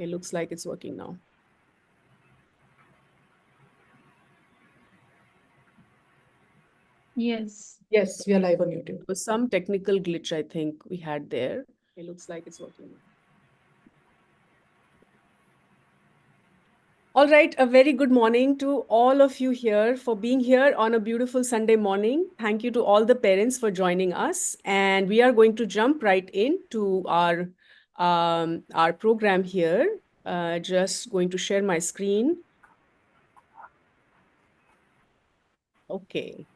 It looks like it's working now. Yes. Yes, we are live on YouTube. There was some technical glitch, I think, we had there. It looks like it's working now. All right, a very good morning to all of you here for being here on a beautiful Sunday morning. Thank you to all the parents for joining us. And we are going to jump right into our program here. Just going to share my screen. Okay.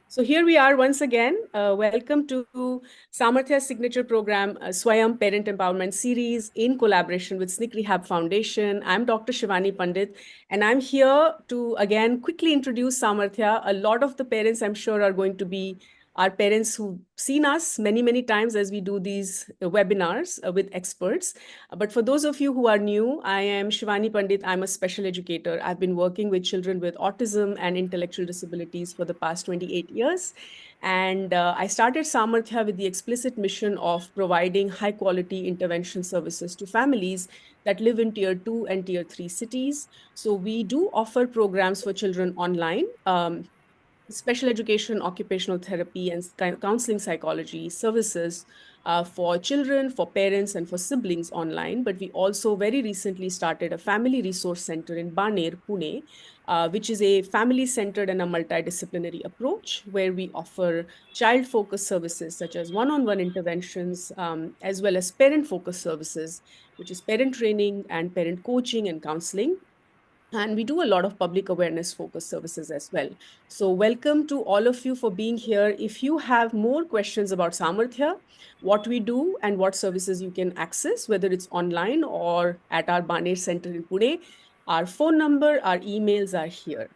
So here we are once again. Welcome to Saamarthya's signature program, Swayam Parent Empowerment Series in collaboration with SNIC Rehab Foundation. I'm Dr. Shivani Pandit, and I'm here to again quickly introduce Saamarthya. A lot of the parents, I'm sure, are going to be our parents who've seen us many, many times as we do these webinars with experts. But for those of you who are new, I am Shivani Pandit. I'm a special educator. I've been working with children with autism and intellectual disabilities for the past 28 years. And I started Saamarthya with the explicit mission of providing high quality intervention services to families that live in tier 2 and tier 3 cities. So we do offer programs for children online. Special education, occupational therapy, and counseling psychology services for children, for parents, and for siblings online. But we also very recently started a family resource center in Baner, Pune, which is a family-centered and a multidisciplinary approach where we offer child-focused services such as one-on-one interventions, as well as parent-focused services, which is parent training and parent coaching and counseling. And we do a lot of public awareness focused services as well. So welcome to all of you for being here. If you have more questions about Saamarthya, what we do and what services you can access, whether it's online or at our Baner Center in Pune, our phone number, our emails are here.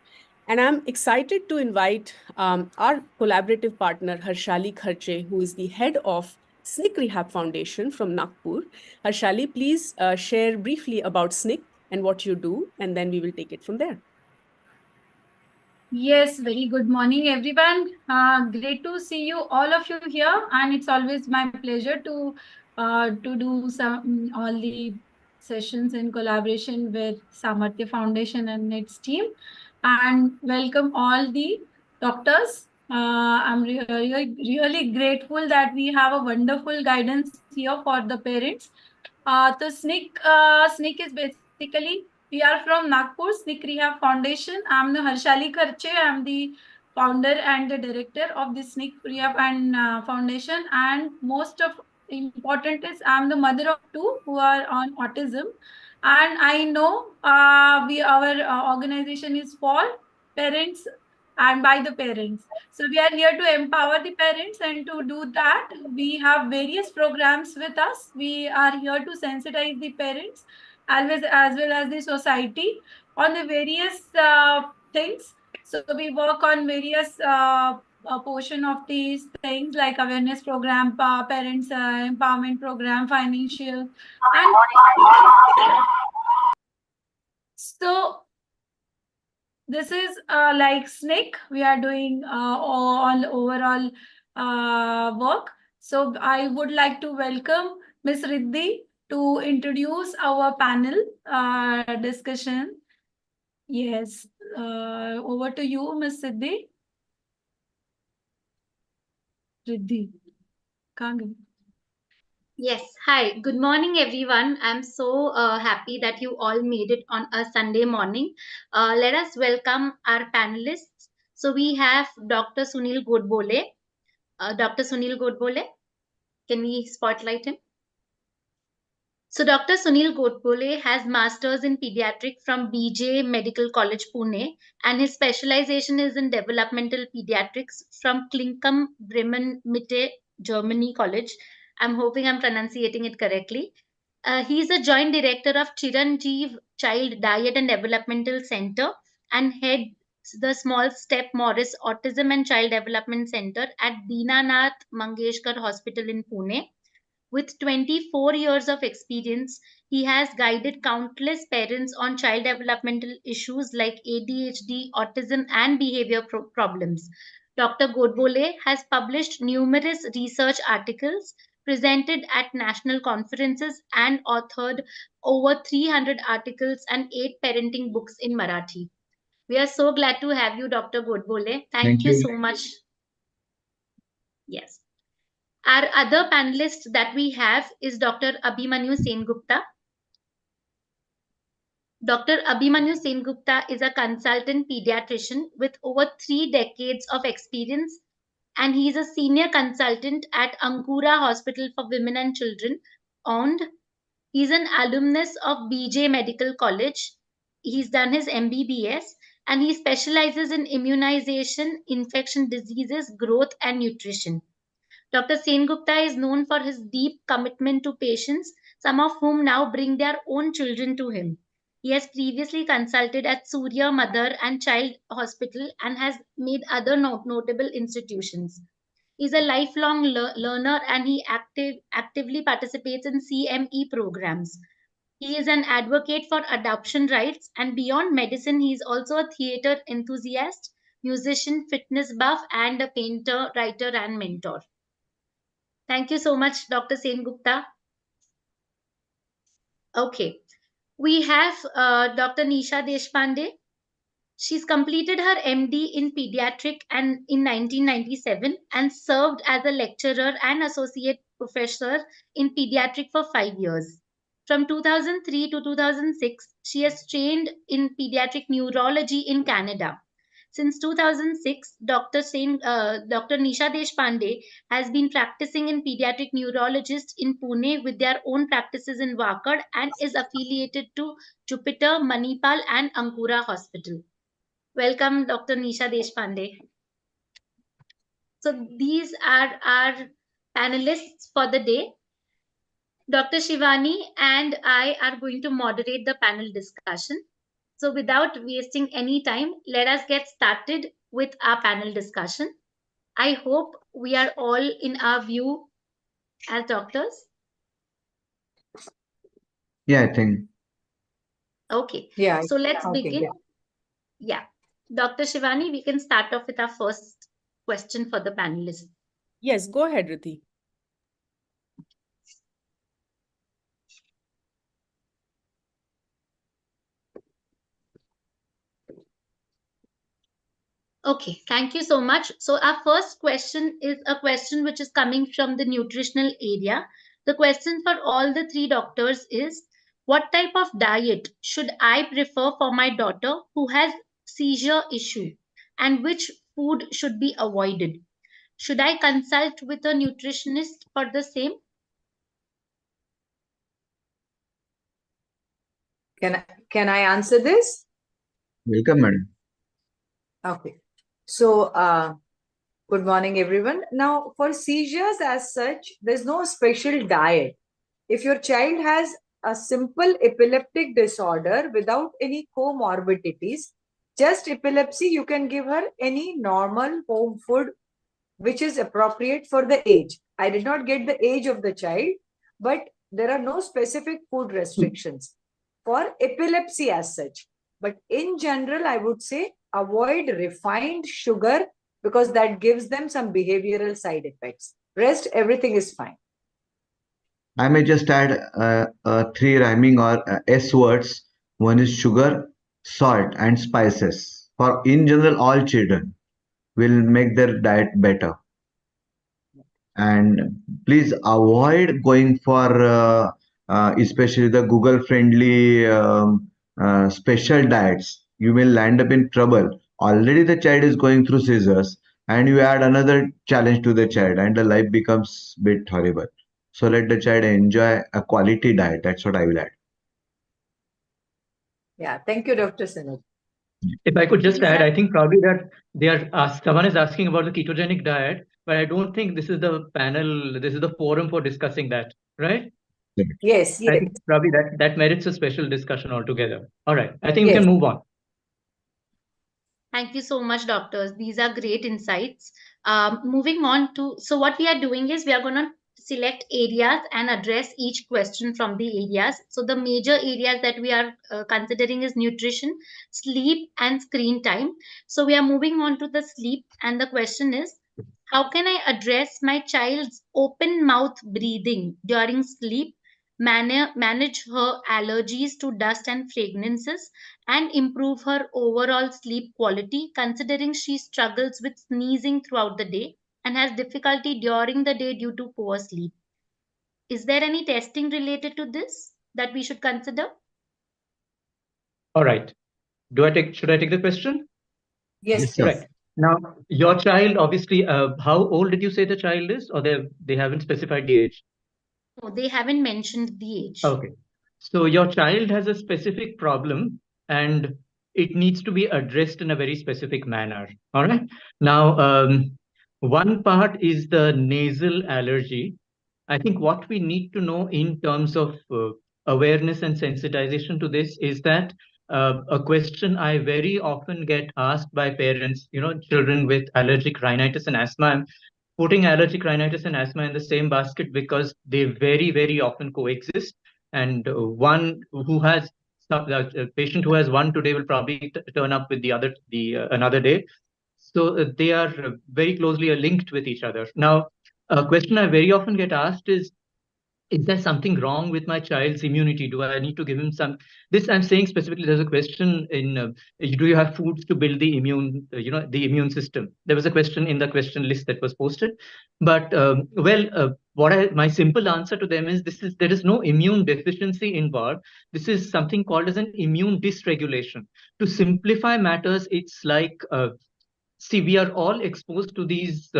And I'm excited to invite our collaborative partner, Harshali Kharche, who is the head of SNIC Rehab Foundation from Nagpur. Harshali, please share briefly about SNIC and what you do, and then we will take it from there. Yes, very good morning, everyone. Great to see you, all of you here, and it's always my pleasure to do some all the sessions in collaboration with Saamarthya Foundation and its team, and welcome all the doctors. I'm really grateful that we have a wonderful guidance here for the parents. The SNIC is basically, we are from Nagpur, SNIC Rehab Foundation. I'm the Harshali Kharche. I'm the founder and the director of the SNIC Rehab and Foundation. And most of important is I'm the mother of two who are on autism. And I know our organization is for parents and by the parents. So we are here to empower the parents, and to do that, we have various programs with us. We are here to sensitize the parents as well as the society on the various things. So we work on various a portion of these things like awareness program, parents empowerment program, financial, and so this is like SNIC. We are doing all overall work. So I would like to welcome Ms. Riddhi to introduce our panel discussion. Yes, over to you, Ms. Riddhi. Riddhi. Yes, hi, good morning, everyone. I'm so happy that you all made it on a Sunday morning. Let us welcome our panelists. So we have Dr. Sunil Godbole. Dr. Sunil Godbole, can we spotlight him? So Dr. Sunil Godbole has Masters in Pediatric from BJ Medical College, Pune, and his specialization is in developmental pediatrics from Klinkum Bremen Mitte Germany College. I'm hoping I'm pronunciating it correctly. He's a joint director of Chiranjeev Child Diet and Developmental Center and heads the Small Step Morris Autism and Child Development Center at Dinanath Mangeshkar Hospital in Pune. With 24 years of experience, he has guided countless parents on child developmental issues like ADHD, autism, and behavior problems. Dr. Godbole has published numerous research articles, presented at national conferences, and authored over 300 articles and 8 parenting books in Marathi. We are so glad to have you, Dr. Godbole. Thank you so much. Yes. Our other panelist that we have is Dr. Abhimanyu Sengupta. Dr. Abhimanyu Sengupta is a consultant pediatrician with over 3 decades of experience, and he is a senior consultant at Ankura Hospital for Women and Children, owned. He's an alumnus of BJ Medical College. He's done his MBBS, and he specializes in immunization, infection diseases, growth, and nutrition. Dr. Sengupta is known for his deep commitment to patients, some of whom now bring their own children to him. He has previously consulted at Surya Mother and Child Hospital and has made other notable institutions. He's a lifelong learner, and he actively participates in CME programs. He is an advocate for adoption rights, and beyond medicine, he is also a theater enthusiast, musician, fitness buff, and a painter, writer, and mentor. Thank you so much, Dr. Sengupta. Okay, we have Dr. Nisha Deshpande. She's completed her MD in pediatric and in 1997 and served as a lecturer and associate professor in pediatric for 5 years. From 2003 to 2006, she has trained in pediatric neurology in Canada. Since 2006, Dr. Nisha Deshpande has been practicing in pediatric neurologist in Pune with their own practices in Wakad and is affiliated to Jupiter, Manipal, and Ankura Hospital. Welcome, Dr. Nisha Deshpande. So these are our panelists for the day. Dr. Shivani and I are going to moderate the panel discussion. So without wasting any time, let us get started with our panel discussion. I hope we are all in our view as doctors. Yeah, I think. Okay. Yeah. So let's Okay, begin. Yeah. Dr. Shivani, we can start off with our first question for the panelists. Yes, go ahead, Rithi. Okay, thank you so much. So our first question is a question which is coming from the nutritional area. The question for all the 3 doctors is, what type of diet should I prefer for my daughter who has seizure issue, and which food should be avoided? Should I consult with a nutritionist for the same? Can I answer this? Welcome, madam. Okay. So, good morning, everyone. Now, for seizures as such, there's no special diet. If your child has a simple epileptic disorder without any comorbidities, just epilepsy, you can give her any normal home food which is appropriate for the age. I did not get the age of the child, but there are no specific food restrictions for epilepsy as such. But in general, I would say avoid refined sugar because that gives them some behavioral side effects. Rest, everything is fine. I may just add 3 rhyming or S words. One is sugar, salt, and spices. For in general, all children will make their diet better. And please avoid going for especially the Google friendly special diets. You will land up in trouble. Already the child is going through seizures, and you add another challenge to the child, and the life becomes a bit horrible. So let the child enjoy a quality diet. That's what I will add. Yeah, thank you, Dr. Sinod. If I could just add, I think probably that someone is asking about the ketogenic diet, but I don't think this is the panel, this is the forum for discussing that, right? Yes, I yes. think probably that merits a special discussion altogether. All right, I think we Yes. can move on. Thank you so much, doctors. These are great insights. Moving on to, so what we are doing is we are going to select areas and address each question from the areas. So the major areas that we are considering is nutrition, sleep, and screen time. So we are moving on to the sleep, and the question is, How can I address my child's open mouth breathing during sleep, manage her allergies to dust and fragrances, and improve her overall sleep quality, considering she struggles with sneezing throughout the day and has difficulty during the day due to poor sleep? Is there any testing related to this that we should consider? All right. Should I take the question? Yes, Yes, sir. please. Right. Now, your child, obviously, how old did you say the child is, or they haven't specified the age? No, they haven't mentioned the age. Okay. So your child has a specific problem and it needs to be addressed in a very specific manner. All right. Now, one part is the nasal allergy. I think what we need to know in terms of awareness and sensitization to this is that a question I very often get asked by parents, children with allergic rhinitis and asthma. I'm putting allergic rhinitis and asthma in the same basket because they very, very often coexist. And one who has a patient who has one today will probably turn up with the another day. So they are very closely linked with each other. Now, a question I very often get asked is there something wrong with my child's immunity? Do I need to give him some? This I'm saying specifically. There's a question in: do you have foods to build the the immune system? There was a question in the question list that was posted, but my simple answer to them is there is no immune deficiency involved. This is something called as an immune dysregulation. To simplify matters, it's like see, we are all exposed to these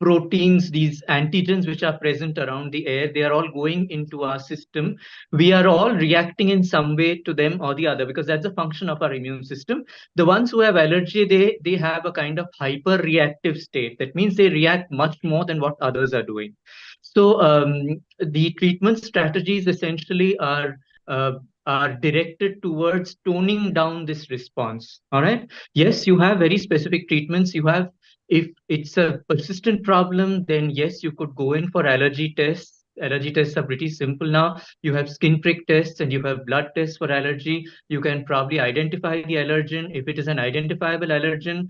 proteins, these antigens which are present around the air. They are all going into our system. We are all reacting in some way to them or the other because that's a function of our immune system. The ones who have allergy, they have a kind of hyper reactive state. That means they react much more than what others are doing. So the treatment strategies essentially uh, are directed towards toning down this response. All right. Yes, you have very specific treatments. You have, if it's a persistent problem, then yes, you could go in for allergy tests. Allergy tests are pretty simple now. You have skin prick tests and you have blood tests for allergy. You can probably identify the allergen. If it is an identifiable allergen,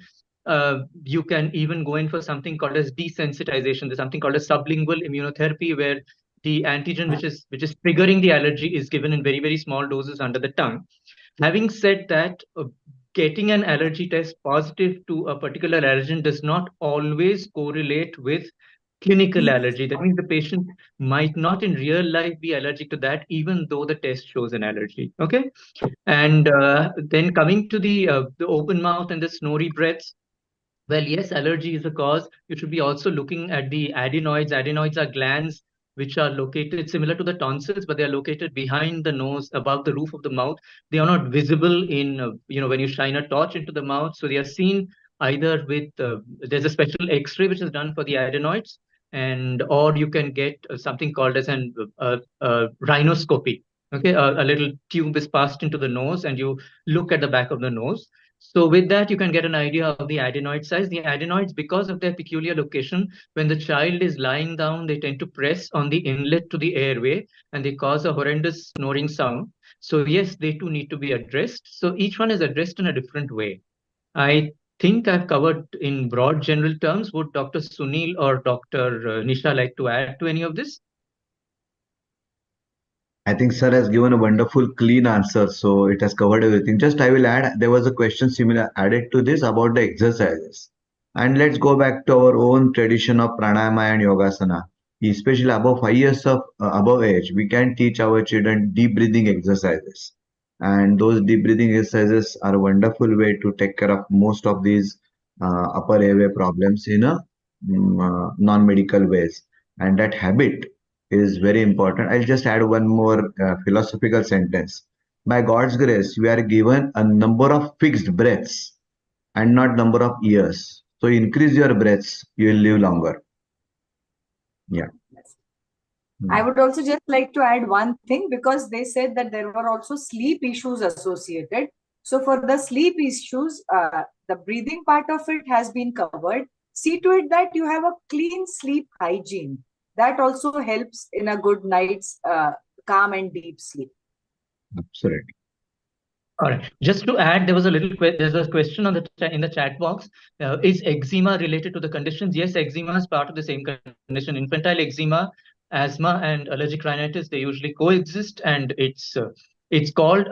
you can even go in for something called as desensitization. There's something called a sublingual immunotherapy where the antigen which is triggering the allergy is given in very, very small doses under the tongue. Having said that, getting an allergy test positive to a particular allergen does not always correlate with clinical allergy. That means the patient might not in real life be allergic to that, even though the test shows an allergy. Okay. And then coming to the open mouth and the snory breaths. Well, yes, allergy is a cause. You should be also looking at the adenoids. Adenoids are glands which are located similar to the tonsils, but they are located behind the nose, above the roof of the mouth. They are not visible in, when you shine a torch into the mouth. So they are seen either with, there's a special X-ray which is done for the adenoids, or you can get something called as an rhinoscopy. Okay, a little tube is passed into the nose and you look at the back of the nose. So with that, you can get an idea of the adenoid size. The adenoids, because of their peculiar location, when the child is lying down, they tend to press on the inlet to the airway and they cause a horrendous snoring sound. So yes, they too need to be addressed. So each one is addressed in a different way. I think I've covered in broad general terms. Would Dr. Sunil or Dr. Nisha like to add to any of this? I think sir has given a wonderful clean answer, so it has covered everything. Just I will add, there was a question similar added to this about the exercises. And let's go back to our own tradition of pranayama and yogasana. Especially above 5 years of above age, we can teach our children deep breathing exercises. And those deep breathing exercises are a wonderful way to take care of most of these upper airway problems in a non-medical ways. And that habit is very important. I'll just add one more philosophical sentence. By God's grace, we are given a number of fixed breaths and not number of years. So increase your breaths, you will live longer. Yeah. I would also just like to add one thing because they said that there were also sleep issues associated. So for the sleep issues, the breathing part of it has been covered. See to it that you have a clean sleep hygiene. That also helps in a good night's calm and deep sleep. Absolutely. All right. Just to add, there's a question on in the chat box. Is eczema related to the conditions? Yes, eczema is part of the same condition. Infantile eczema, asthma, and allergic rhinitis, they usually coexist, and it's called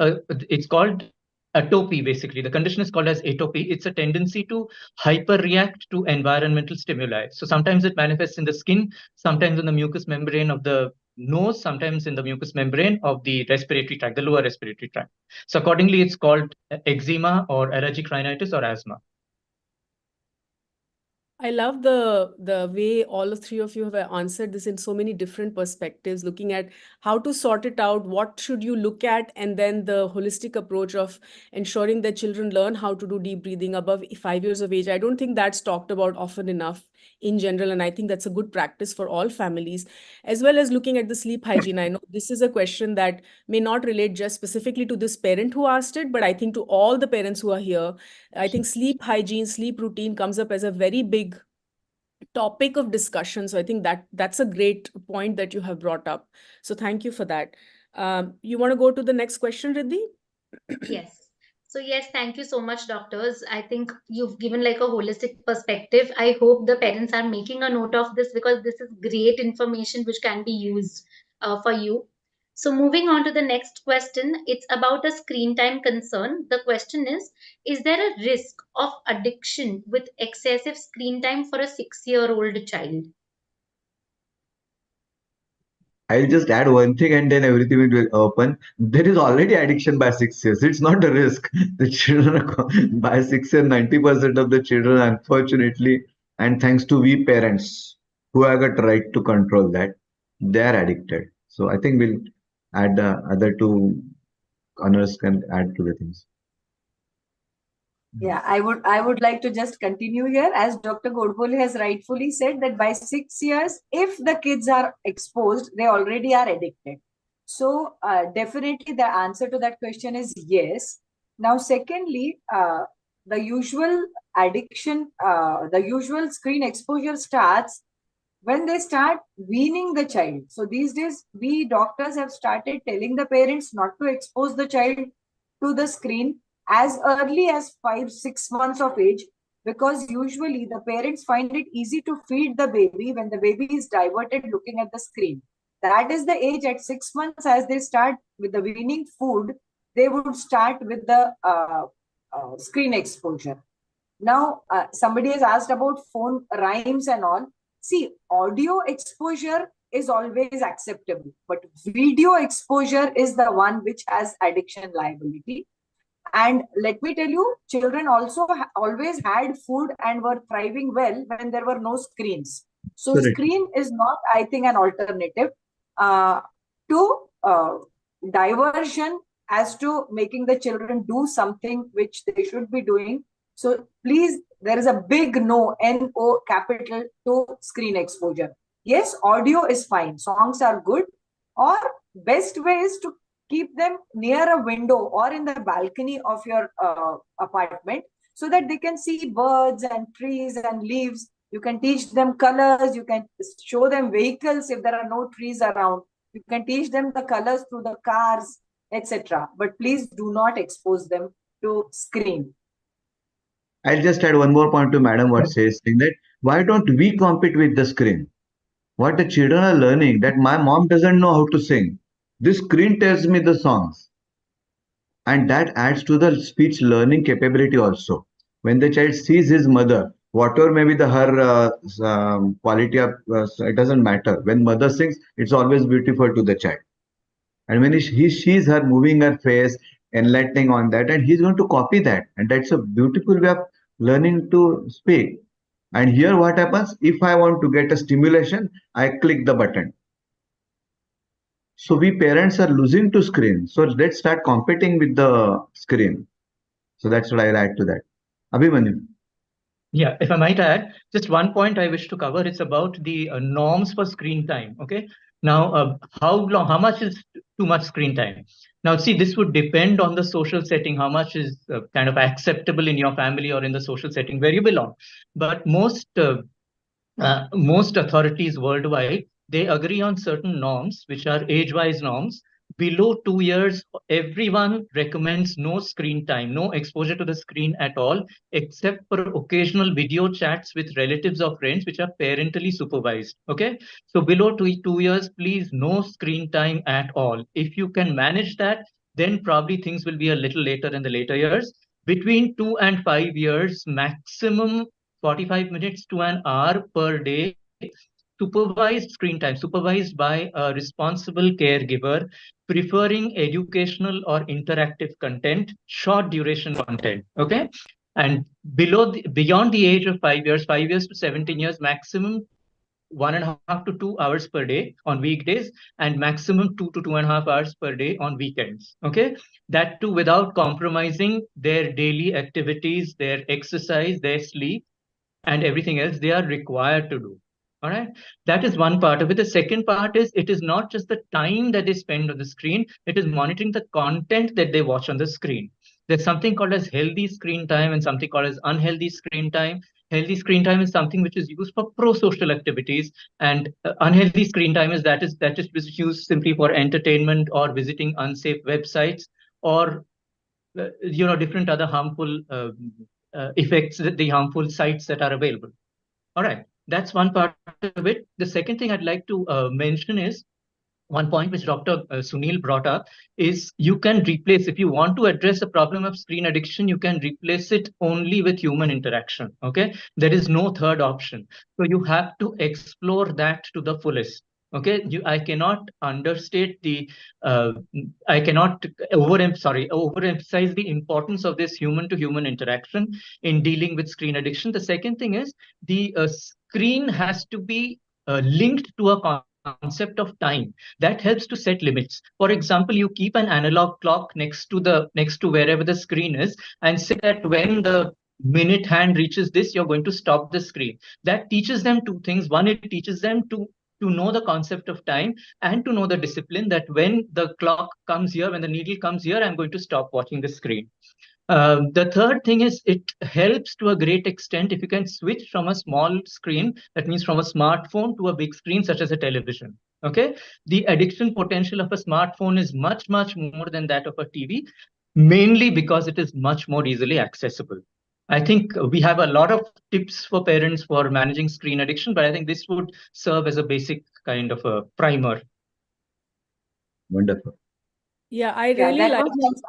atopy. Basically, the condition is called as atopy. It's a tendency to hyperreact to environmental stimuli. So sometimes it manifests in the skin, sometimes in the mucous membrane of the nose, sometimes in the mucous membrane of the respiratory tract, the lower respiratory tract. So accordingly, it's called eczema or allergic rhinitis or asthma. I love the way all of three of you have answered this in so many different perspectives, looking at how to sort it out, what should you look at, and then the holistic approach of ensuring that children learn how to do deep breathing above 5 years of age. I don't think that's talked about often enough in general, and I think that's a good practice for all families, as well as looking at the sleep hygiene. I know this is a question that may not relate just specifically to this parent who asked it, but I think to all the parents who are here, I think sleep hygiene, sleep routine comes up as a very big topic of discussion. So I think that's a great point that you have brought up. So thank you for that. You want to go to the next question, Riddhi? Yes. So yes, thank you so much, doctors. I think you've given like a holistic perspective. I hope the parents are making a note of this because this is great information which can be used for you. So moving on to the next question, it's about a screen time concern. The question is there a risk of addiction with excessive screen time for a 6-year-old child? I'll just add one thing and then everything will open. There is already addiction by 6 years. It's not a risk. The children by 6 years, 90% of the children, unfortunately, and thanks to we parents who have got right to control that, they are addicted. So I think we'll add the other two honors can add to the things. Yeah, I would like to just continue here, as Dr. Godbole has rightfully said that by 6 years, if the kids are exposed, they already are addicted. So definitely the answer to that question is yes. Now, secondly, the usual addiction, the usual screen exposure starts when they start weaning the child. So these days, we doctors have started telling the parents not to expose the child to the screen as early as 5-6 months of age, because usually the parents find it easy to feed the baby when the baby is diverted looking at the screen. That is the age at 6 months. As they start with the weaning food, they would start with the screen exposure. Now, somebody has asked about phone rhymes and all. See, audio exposure is always acceptable, but video exposure is the one which has addiction liability. And let me tell you, children also always had food and were thriving well when there were no screens. So Correct. Screen is not, I think, an alternative to diversion as to making the children do something which they should be doing. So please, there is a big no, N-O capital, to screen exposure. Yes, audio is fine. Songs are good. Or best way is to keep them near a window or in the balcony of your apartment so that they can see birds and trees and leaves. You can teach them colors. You can show them vehicles if there are no trees around. You can teach them the colors through the cars, etc. But please do not expose them to screen. I'll just add one more point to Madam what says, saying that why don't we compete with the screen? What the children are learning, that my mom doesn't know how to sing. This screen tells me the songs. And that adds to the speech learning capability also. When the child sees his mother, whatever may be her quality of, it doesn't matter. When mother sings, it's always beautiful to the child. And when he sees her moving her face, enlightening on that, and he's going to copy that. And that's a beautiful way of learning to speak. And here what happens, if I want to get a stimulation, I click the button. So we parents are losing to screen. So let's start competing with the screen. So that's what I'll add to that. Abhimanyu. Yeah, if I might add, just one point I wish to cover. It's about the norms for screen time. Okay. Now, how much is too much screen time? Now, see, this would depend on the social setting, how much is kind of acceptable in your family or in the social setting where you belong. But most authorities worldwide, they agree on certain norms, which are age-wise norms, below 2 years, everyone recommends no screen time, no exposure to the screen at all, except for occasional video chats with relatives or friends, which are parentally supervised. Okay. So below 2 years, please no screen time at all. If you can manage that, then probably things will be a little later in the later years. Between 2 and 5 years, maximum 45 minutes to an hour per day, supervised screen time, supervised by a responsible caregiver, preferring educational or interactive content, short duration content. Okay. And beyond the age of 5 years, 5 years to 17 years, maximum 1.5 to 2 hours per day on weekdays, and maximum 2 to 2.5 hours per day on weekends. Okay. That too without compromising their daily activities, their exercise, their sleep, and everything else they are required to do. All right. That is one part of it. The second part is it is not just the time that they spend on the screen, it is monitoring the content that they watch on the screen. There's something called as healthy screen time and something called as unhealthy screen time. Healthy screen time is something which is used for pro-social activities, and unhealthy screen time is used simply for entertainment or visiting unsafe websites, or different other harmful effects, the harmful sites that are available. All right, that's one part of it. The second thing I'd like to mention is one point which Dr. Sunil brought up is you can replace, if you want to address the problem of screen addiction, you can replace it only with human interaction. Okay, there is no third option. So you have to explore that to the fullest. Okay, I cannot understate I cannot overemphasize the importance of this human-to-human interaction in dealing with screen addiction. The second thing is the screen has to be linked to a concept of time that helps to set limits. For example, you keep an analog clock next to wherever the screen is, and say that when the minute hand reaches this, you're going to stop the screen. That teaches them two things. One, it teaches them to know the concept of time and to know the discipline that when the clock comes here, when the needle comes here, I'm going to stop watching the screen. The third thing is it helps to a great extent if you can switch from a small screen, that means from a smartphone, to a big screen such as a television. Okay, the addiction potential of a smartphone is much, much more than that of a TV, mainly because it is much more easily accessible. I think we have a lot of tips for parents for managing screen addiction, but I think this would serve as a basic kind of a primer. Wonderful. Yeah, I really that like. was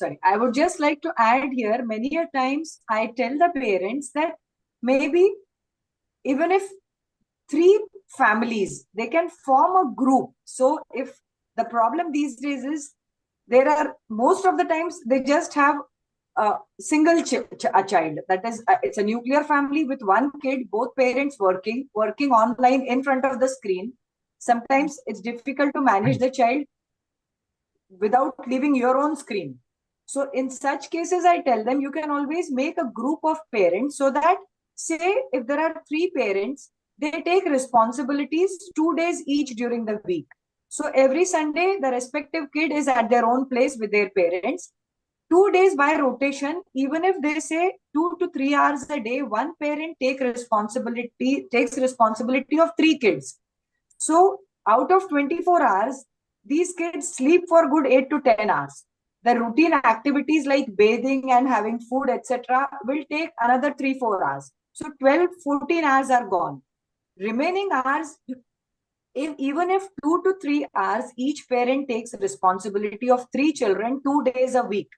nice. I would just like to add here, many a times I tell the parents that maybe even if 3 families, they can form a group. So if the problem these days is there are most of the times they just have a single a child, that is it's a nuclear family with one kid, both parents working online in front of the screen. Sometimes it's difficult to manage the child without leaving your own screen. So in such cases, I tell them you can always make a group of parents, so that say if there are 3 parents, they take responsibilities 2 days each during the week. So every Sunday, the respective kid is at their own place with their parents. 2 days by rotation, even if they say 2 to 3 hours a day, one parent takes responsibility of 3 kids. So out of 24 hours, these kids sleep for good 8 to 10 hours. The routine activities like bathing and having food, etc., will take another 3-4 hours. So 12-14 hours are gone. Remaining hours, even if 2 to 3 hours, each parent takes responsibility of 3 children 2 days a week.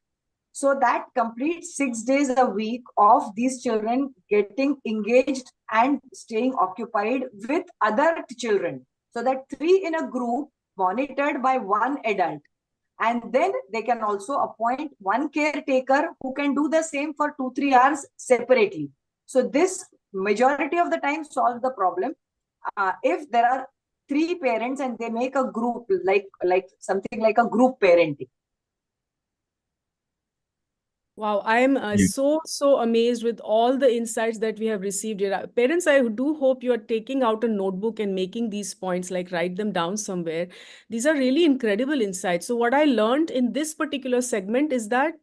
So that completes 6 days a week of these children getting engaged and staying occupied with other children. So that 3 in a group monitored by one adult. And then they can also appoint one caretaker who can do the same for 2-3 hours separately. So this majority of the time solves the problem. If there are 3 parents and they make a group, like something like a group parenting. Wow, I am so amazed with all the insights that we have received here. Parents, I do hope you are taking out a notebook and making these points, like write them down somewhere. These are really incredible insights. So what I learned in this particular segment is that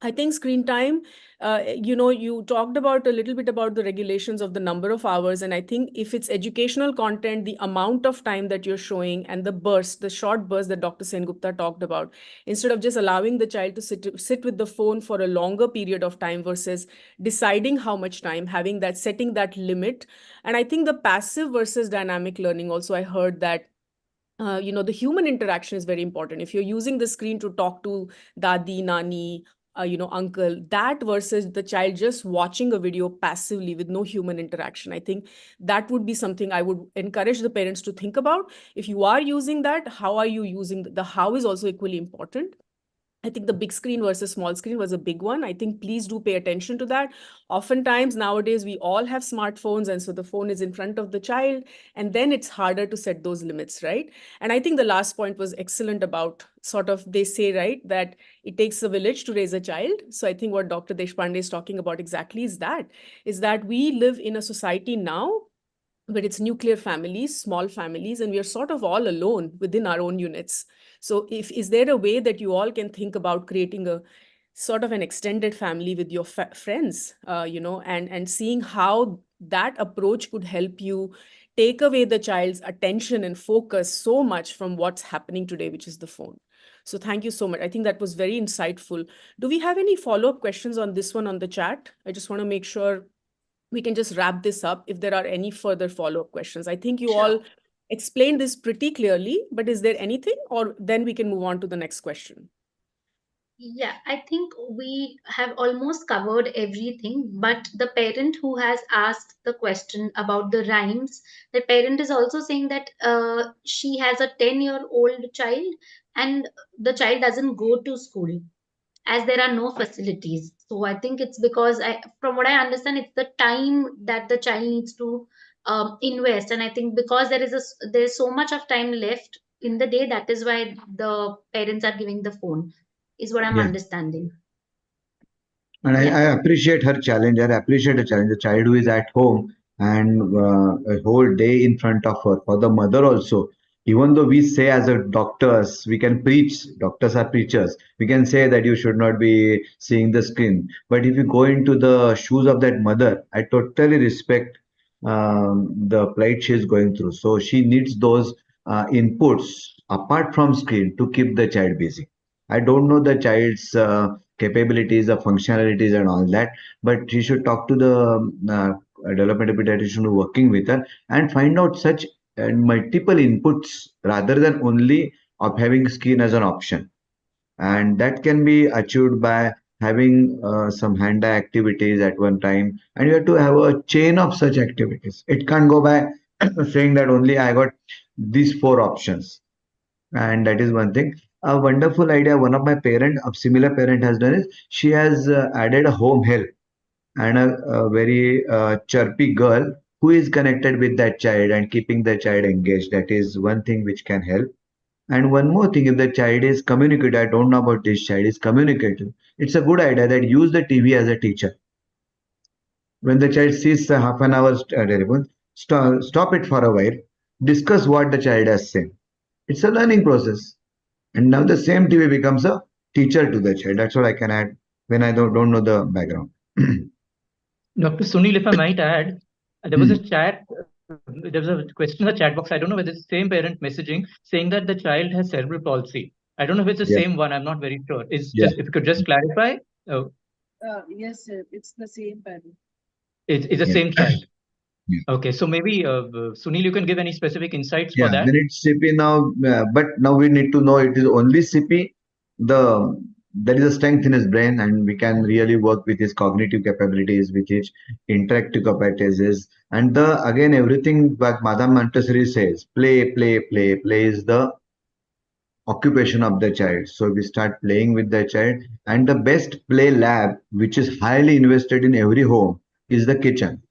I think screen time, you talked about a little bit about the regulations of the number of hours. And I think if it's educational content, the amount of time that you're showing and the burst, the short burst that Dr. Sengupta talked about, instead of just allowing the child to sit with the phone for a longer period of time versus deciding how much time, having that, setting that limit. And I think the passive versus dynamic learning also, I heard that the human interaction is very important. If you're using the screen to talk to dadi, nani, uncle, that versus the child just watching a video passively with no human interaction, I think that would be something I would encourage the parents to think about. If you are using that, how are you using the how is also equally important. I think the big screen versus small screen was a big one. I think please do pay attention to that. Oftentimes nowadays we all have smartphones, and so the phone is in front of the child, and then it's harder to set those limits, right? And I think the last point was excellent about sort of, they say, right, that it takes a village to raise a child. So I think what Dr. Deshpande is talking about exactly is that we live in a society now but it's nuclear families, small families, and we are sort of all alone within our own units. So if is there a way that you all can think about creating a sort of an extended family with your friends, and seeing how that approach could help you take away the child's attention and focus so much from what's happening today, which is the phone. So thank you so much. I think that was very insightful. Do we have any follow-up questions on this one on the chat? I just want to make sure we can just wrap this up if there are any further follow-up questions. I think you all explained this pretty clearly, but is there anything, or then we can move on to the next question? Yeah, I think we have almost covered everything, but the parent who has asked the question about the rhymes, the parent is also saying that she has a 10-year-old child and the child doesn't go to school as there are no facilities. So I think it's because from what I understand, it's the time that the child needs to invest, and I think because there's so much of time left in the day, that is why the parents are giving the phone, is what I'm Yes. understanding. And Yeah. I appreciate her challenge. I appreciate the challenge. The child who is at home and a whole day in front of her. For the mother also, even though we say as a doctors, we can preach. Doctors are preachers. We can say that you should not be seeing the screen. But if you go into the shoes of that mother, I totally respect the plight she is going through. So she needs those inputs apart from screen to keep the child busy. I don't know the child's capabilities, the functionalities, and all that. But she should talk to the developmental pediatrician who working with her and find out such multiple inputs rather than only of having screen as an option. And that can be achieved by having some hand-eye activities at one time. And you have to have a chain of such activities. It can't go by saying that only I got these four options, and that is one thing. A wonderful idea one of my parent, a similar parent has done is she has added a home help and a very chirpy girl who is connected with that child and keeping the child engaged. That is one thing which can help. And one more thing, if the child is communicative, I don't know about this child, is communicative, it's a good idea that use the TV as a teacher. When the child sees a half an hour telephone, stop it for a while, discuss what the child has said. It's a learning process. And now the same TV becomes a teacher to the child. That's what I can add when I don't know the background. Dr. Sunil, if I might add, there was a there was a question in the chat box. I don't know whether it's the same parent messaging saying that the child has cerebral palsy. I don't know if it's the Yeah. same one. I'm not very sure. Is Yeah. just if you could just clarify. Yes, sir. It's the same parent. It's the Yeah. same child. Yeah. Okay, so maybe Sunil, you can give any specific insights for Yeah, that. then it's CP now, but now we need to know it is only CP. There is a strength in his brain, and we can really work with his cognitive capabilities, with his interactive capabilities, and the again everything that Madame Montessori says, play, play, play, play is the occupation of the child. So we start playing with the child, and the best play lab, which is highly invested in every home, is the kitchen.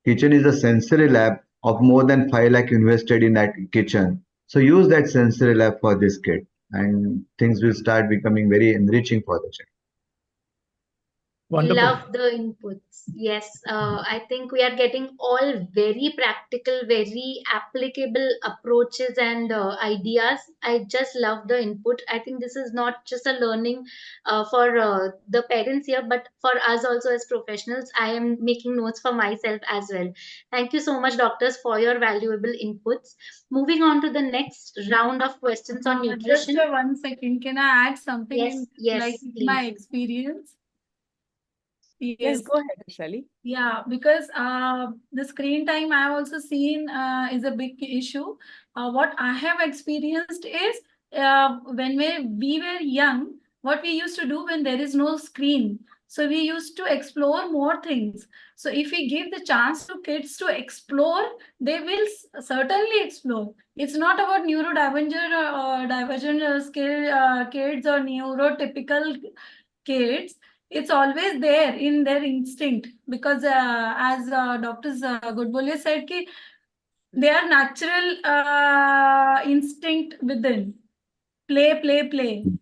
Kitchen is a sensory lab of more than 5 lakh invested in that kitchen. So use that sensory lab for this kid, and things will start becoming very enriching for the child. Wonderful. Love the inputs. Yes, I think we are getting all very practical, very applicable approaches and ideas. I just love the input. I think this is not just a learning for the parents here, but for us also as professionals. I am making notes for myself as well. Thank you so much, doctors, for your valuable inputs. Moving on to the next round of questions on Just nutrition. 1 second. Can I add something Yes, in yes, like please. my experience? Yes, go ahead, Shali. Yeah, because the screen time I've also seen is a big issue. What I have experienced is when we were young, what we used to do when there is no screen. So we used to explore more things. So if we give the chance to kids to explore, they will certainly explore. It's not about neurodivergent divergent skill kids or neurotypical kids. It's always there in their instinct because as doctors Godbole said ki they are natural instinct within play.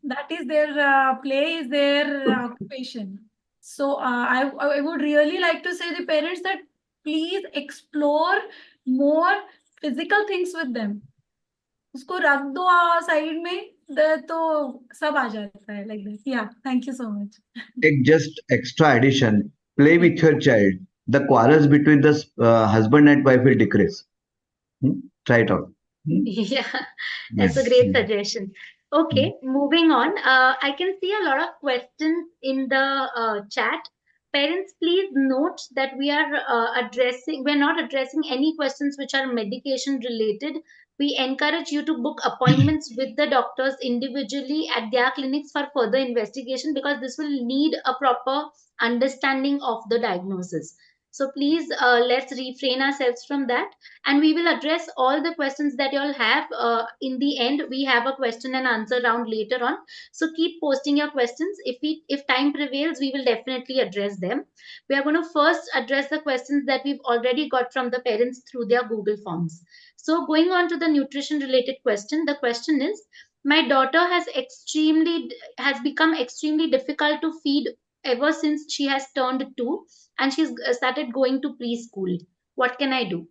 That is their play is their occupation. So I would really like to say the parents that please explore more physical things with them. उसको रख दो side में तो सब आ जाता है like that. Yeah, thank you so much. Take just extra addition. Play with your child. The quarrels between the husband and wife will decrease. Try it out. Yeah, that's a great suggestion. Okay, moving on. I can see a lot of questions in the chat. Parents, please note that we're not addressing any questions which are medication related. We encourage you to book appointments with the doctors individually at their clinics for further investigation because this will need a proper understanding of the diagnosis. So please, let's refrain ourselves from that, and we will address all the questions that you all have in the end. We have a question and answer round later on, so keep posting your questions. If time prevails, we will definitely address them. We are going to first address the questions that we've already got from the parents through their Google forms. So going on to the nutrition related question, the question is, my daughter has become extremely difficult to feed ever since she has turned 2 and she's started going to preschool. What can I do?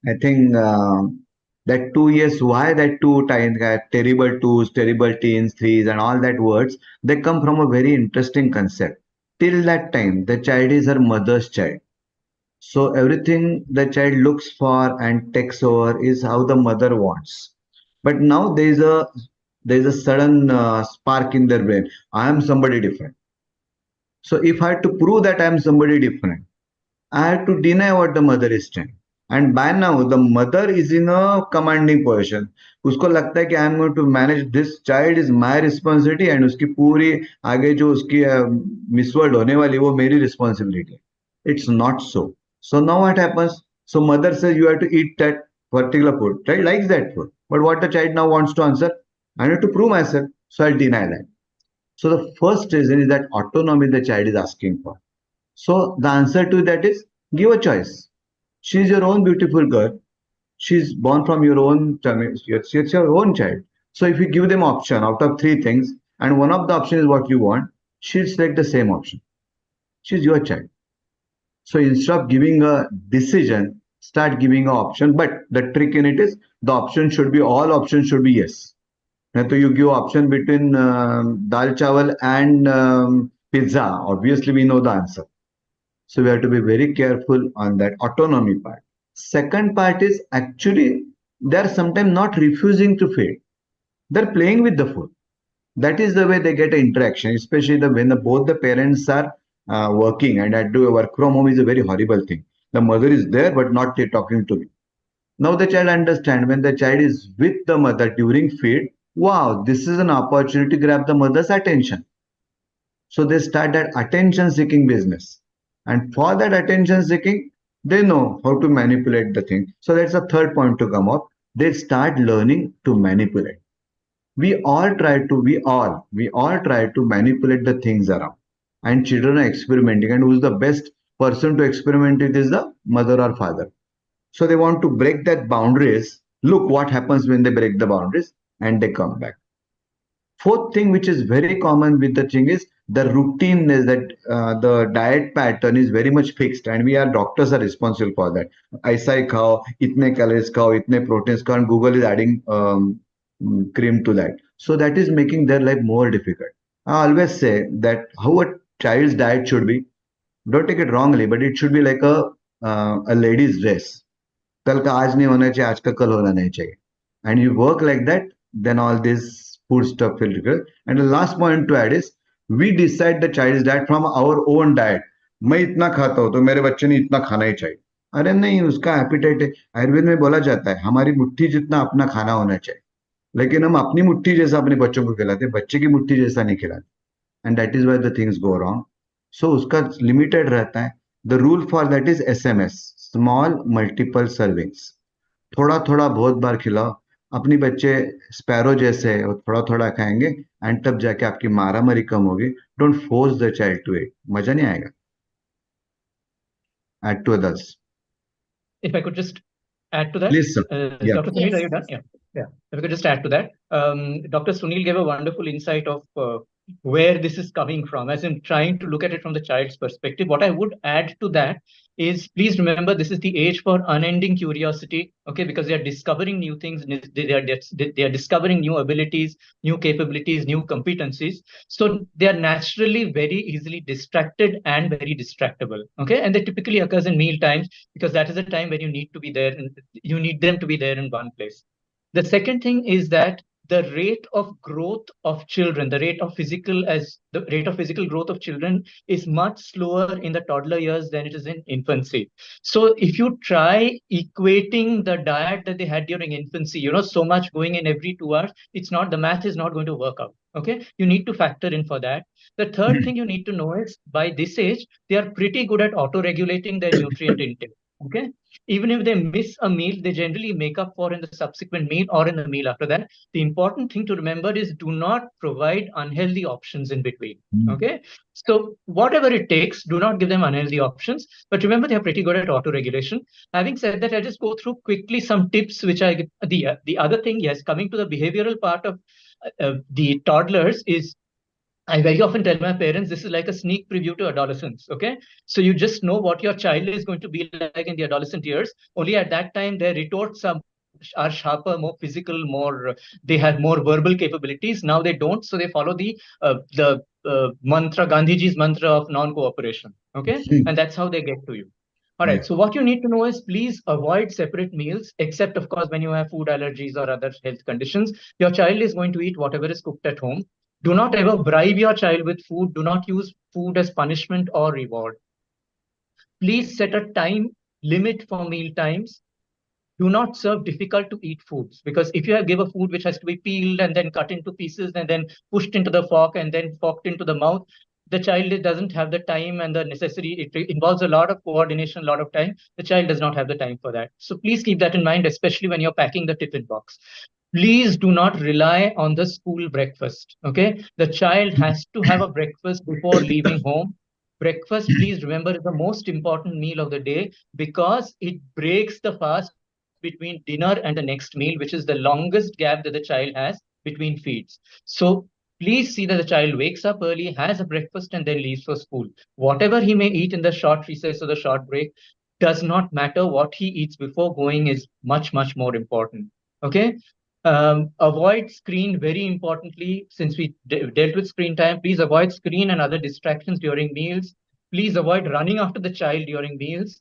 I think that 2 years, why that two times, terrible twos, terrible teens, threes, and all that words, they come from a very interesting concept. Till that time, the child is her mother's child. So everything the child looks for and takes over is how the mother wants. But now there is a sudden spark in their brain. I am somebody different. So if I have to prove that I am somebody different, I have to deny what the mother is saying. And by now, the mother is in a commanding position. उसको लगता है कि I am going to manage this child is my responsibility and उसकी पूरी आगे जो उसकी misword होने वाली वो मेरी responsibility. It's not so. So now what happens? So mother says you have to eat that particular food. Child likes that food. But what the child now wants to answer? I need to prove myself. So I'll deny that. So the first reason is that autonomy the child is asking for. So the answer to that is give a choice. She's your own beautiful girl. She's born from your own family. It's your own child. So if you give them option out of three things, and one of the option is what you want, she'll select the same option. She's your child. So instead of giving a decision, start giving an option. But the trick in it is the option should be all options should be yes. Now, so you give option between dal chawal and pizza. Obviously, we know the answer. So we have to be very careful on that autonomy part. Second part is actually they're sometimes not refusing to feed. They're playing with the food. That is the way they get an interaction, especially when both the parents are working, and I do a work from home is a very horrible thing. The mother is there but not talking to me. Now the child understands when the child is with the mother during feed, wow, this is an opportunity to grab the mother's attention. So they start that attention seeking business. And for that attention seeking, they know how to manipulate the thing. So that's the third point to come up. They start learning to manipulate. We all try to manipulate the things around. And children are experimenting. And who's the best person to experiment with is the mother or father. So they want to break that boundaries. Look what happens when they break the boundaries and they come back. Fourth thing, which is very common with the thing, is the routine is that the diet pattern is very much fixed, and we are doctors are responsible for that. ऐसा ही खाओ, इतने calories खाओ, इतने proteins खाओ, and Google is adding cream to that. So that is making their life more difficult. I always say that how a child's diet should be. Don't take it wrongly, but it should be like a lady's dress. कल का आज नहीं होना चाहिए, आज का कल होना नहीं चाहिए. And you work like that, then all this food stuff will recur. And the last point to add is, we decide the child's diet from our own diet. मैं इतना खाता हूँ तो मेरे बच्चे ने इतना खाना ही चाहिए. अरे नहीं, उसका एपिटाइट है. आयुर्वेद में बोला जाता है हमारी मुट्ठी जितना अपना खाना होना चाहिए, लेकिन हम अपनी मुट्ठी जैसा अपने बच्चों को खिलाते, बच्चे की मुट्ठी जैसा नहीं खिलाते. And that is why the things go wrong. So उसका लिमिटेड रहता है. The rule for that is SMS, small multiple servings. थोड़ा थोड़ा बहुत बार खिलाओ. अपनी बच्चे स्पैरो जैसे है, थोड़ा थोड़ा खाएंगे, एंड तब जाके आपकी मारामारी कम होगी. Don't force the child to it. मजा नहीं आएगा. Add to others. If I could just add to that, Please, sir. Yeah. Dr. Sunil, Yes. are you done? Yeah. If I could just add to that, Dr. Sunil gave a wonderful insight of where this is coming from, as in trying to look at it from the child's perspective. What I would add to that is, please remember, this is the age for unending curiosity, okay, because they are discovering new things, they are discovering new abilities, new capabilities, new competencies. So they are naturally very easily distracted and very distractible, okay, and that typically occurs in meal times, because that is a time when you need to be there, and you need them to be there in one place. The second thing is that the rate of growth of children, the rate of physical growth of children is much slower in the toddler years than it is in infancy. So if you try equating the diet that they had during infancy, so much going in every 2 hours, the math is not going to work out. Okay, you need to factor in for that. The third thing you need to know is, by this age, they are pretty good at auto-regulating their nutrient intake. Okay, even if they miss a meal, they generally make up for in the subsequent meal or in the meal after that. The important thing to remember is, do not provide unhealthy options in between. Okay, so whatever it takes, do not give them unhealthy options. But remember, they are pretty good at auto-regulation. Having said that, I'll just go through quickly some tips which I the other thing, yes, coming to the behavioral part of the toddlers, is I very often tell my parents, this is like a sneak preview to adolescence. Okay, so you just know what your child is going to be like in the adolescent years. Only at that time, their retorts are sharper, more physical, they have more verbal capabilities. Now they don't, so they follow the mantra, Gandhiji's mantra of non-cooperation. Okay, and that's how they get to you. All right, so what you need to know is, please avoid separate meals, except, of course, when you have food allergies or other health conditions. Your child is going to eat whatever is cooked at home. Do not ever bribe your child with food. Do not use food as punishment or reward. Please set a time limit for meal times. Do not serve difficult to eat foods, because if you give a food which has to be peeled and then cut into pieces and then pushed into the fork and then forked into the mouth, the child doesn't have the time and the necessary. It involves a lot of coordination, a lot of time. The child does not have the time for that. So please keep that in mind, especially when you're packing the tiffin box. Please do not rely on the school breakfast. Okay, the child has to have a breakfast before leaving home. Breakfast, please remember, is the most important meal of the day, because it breaks the fast between dinner and the next meal, which is the longest gap that the child has between feeds. So please see that the child wakes up early, has a breakfast, and then leaves for school. Whatever he may eat in the short recess or the short break does not matter. What he eats before going is much, much more important. Okay. Avoid screen, very importantly, since we dealt with screen time. Please avoid screen and other distractions during meals. Please avoid running after the child during meals.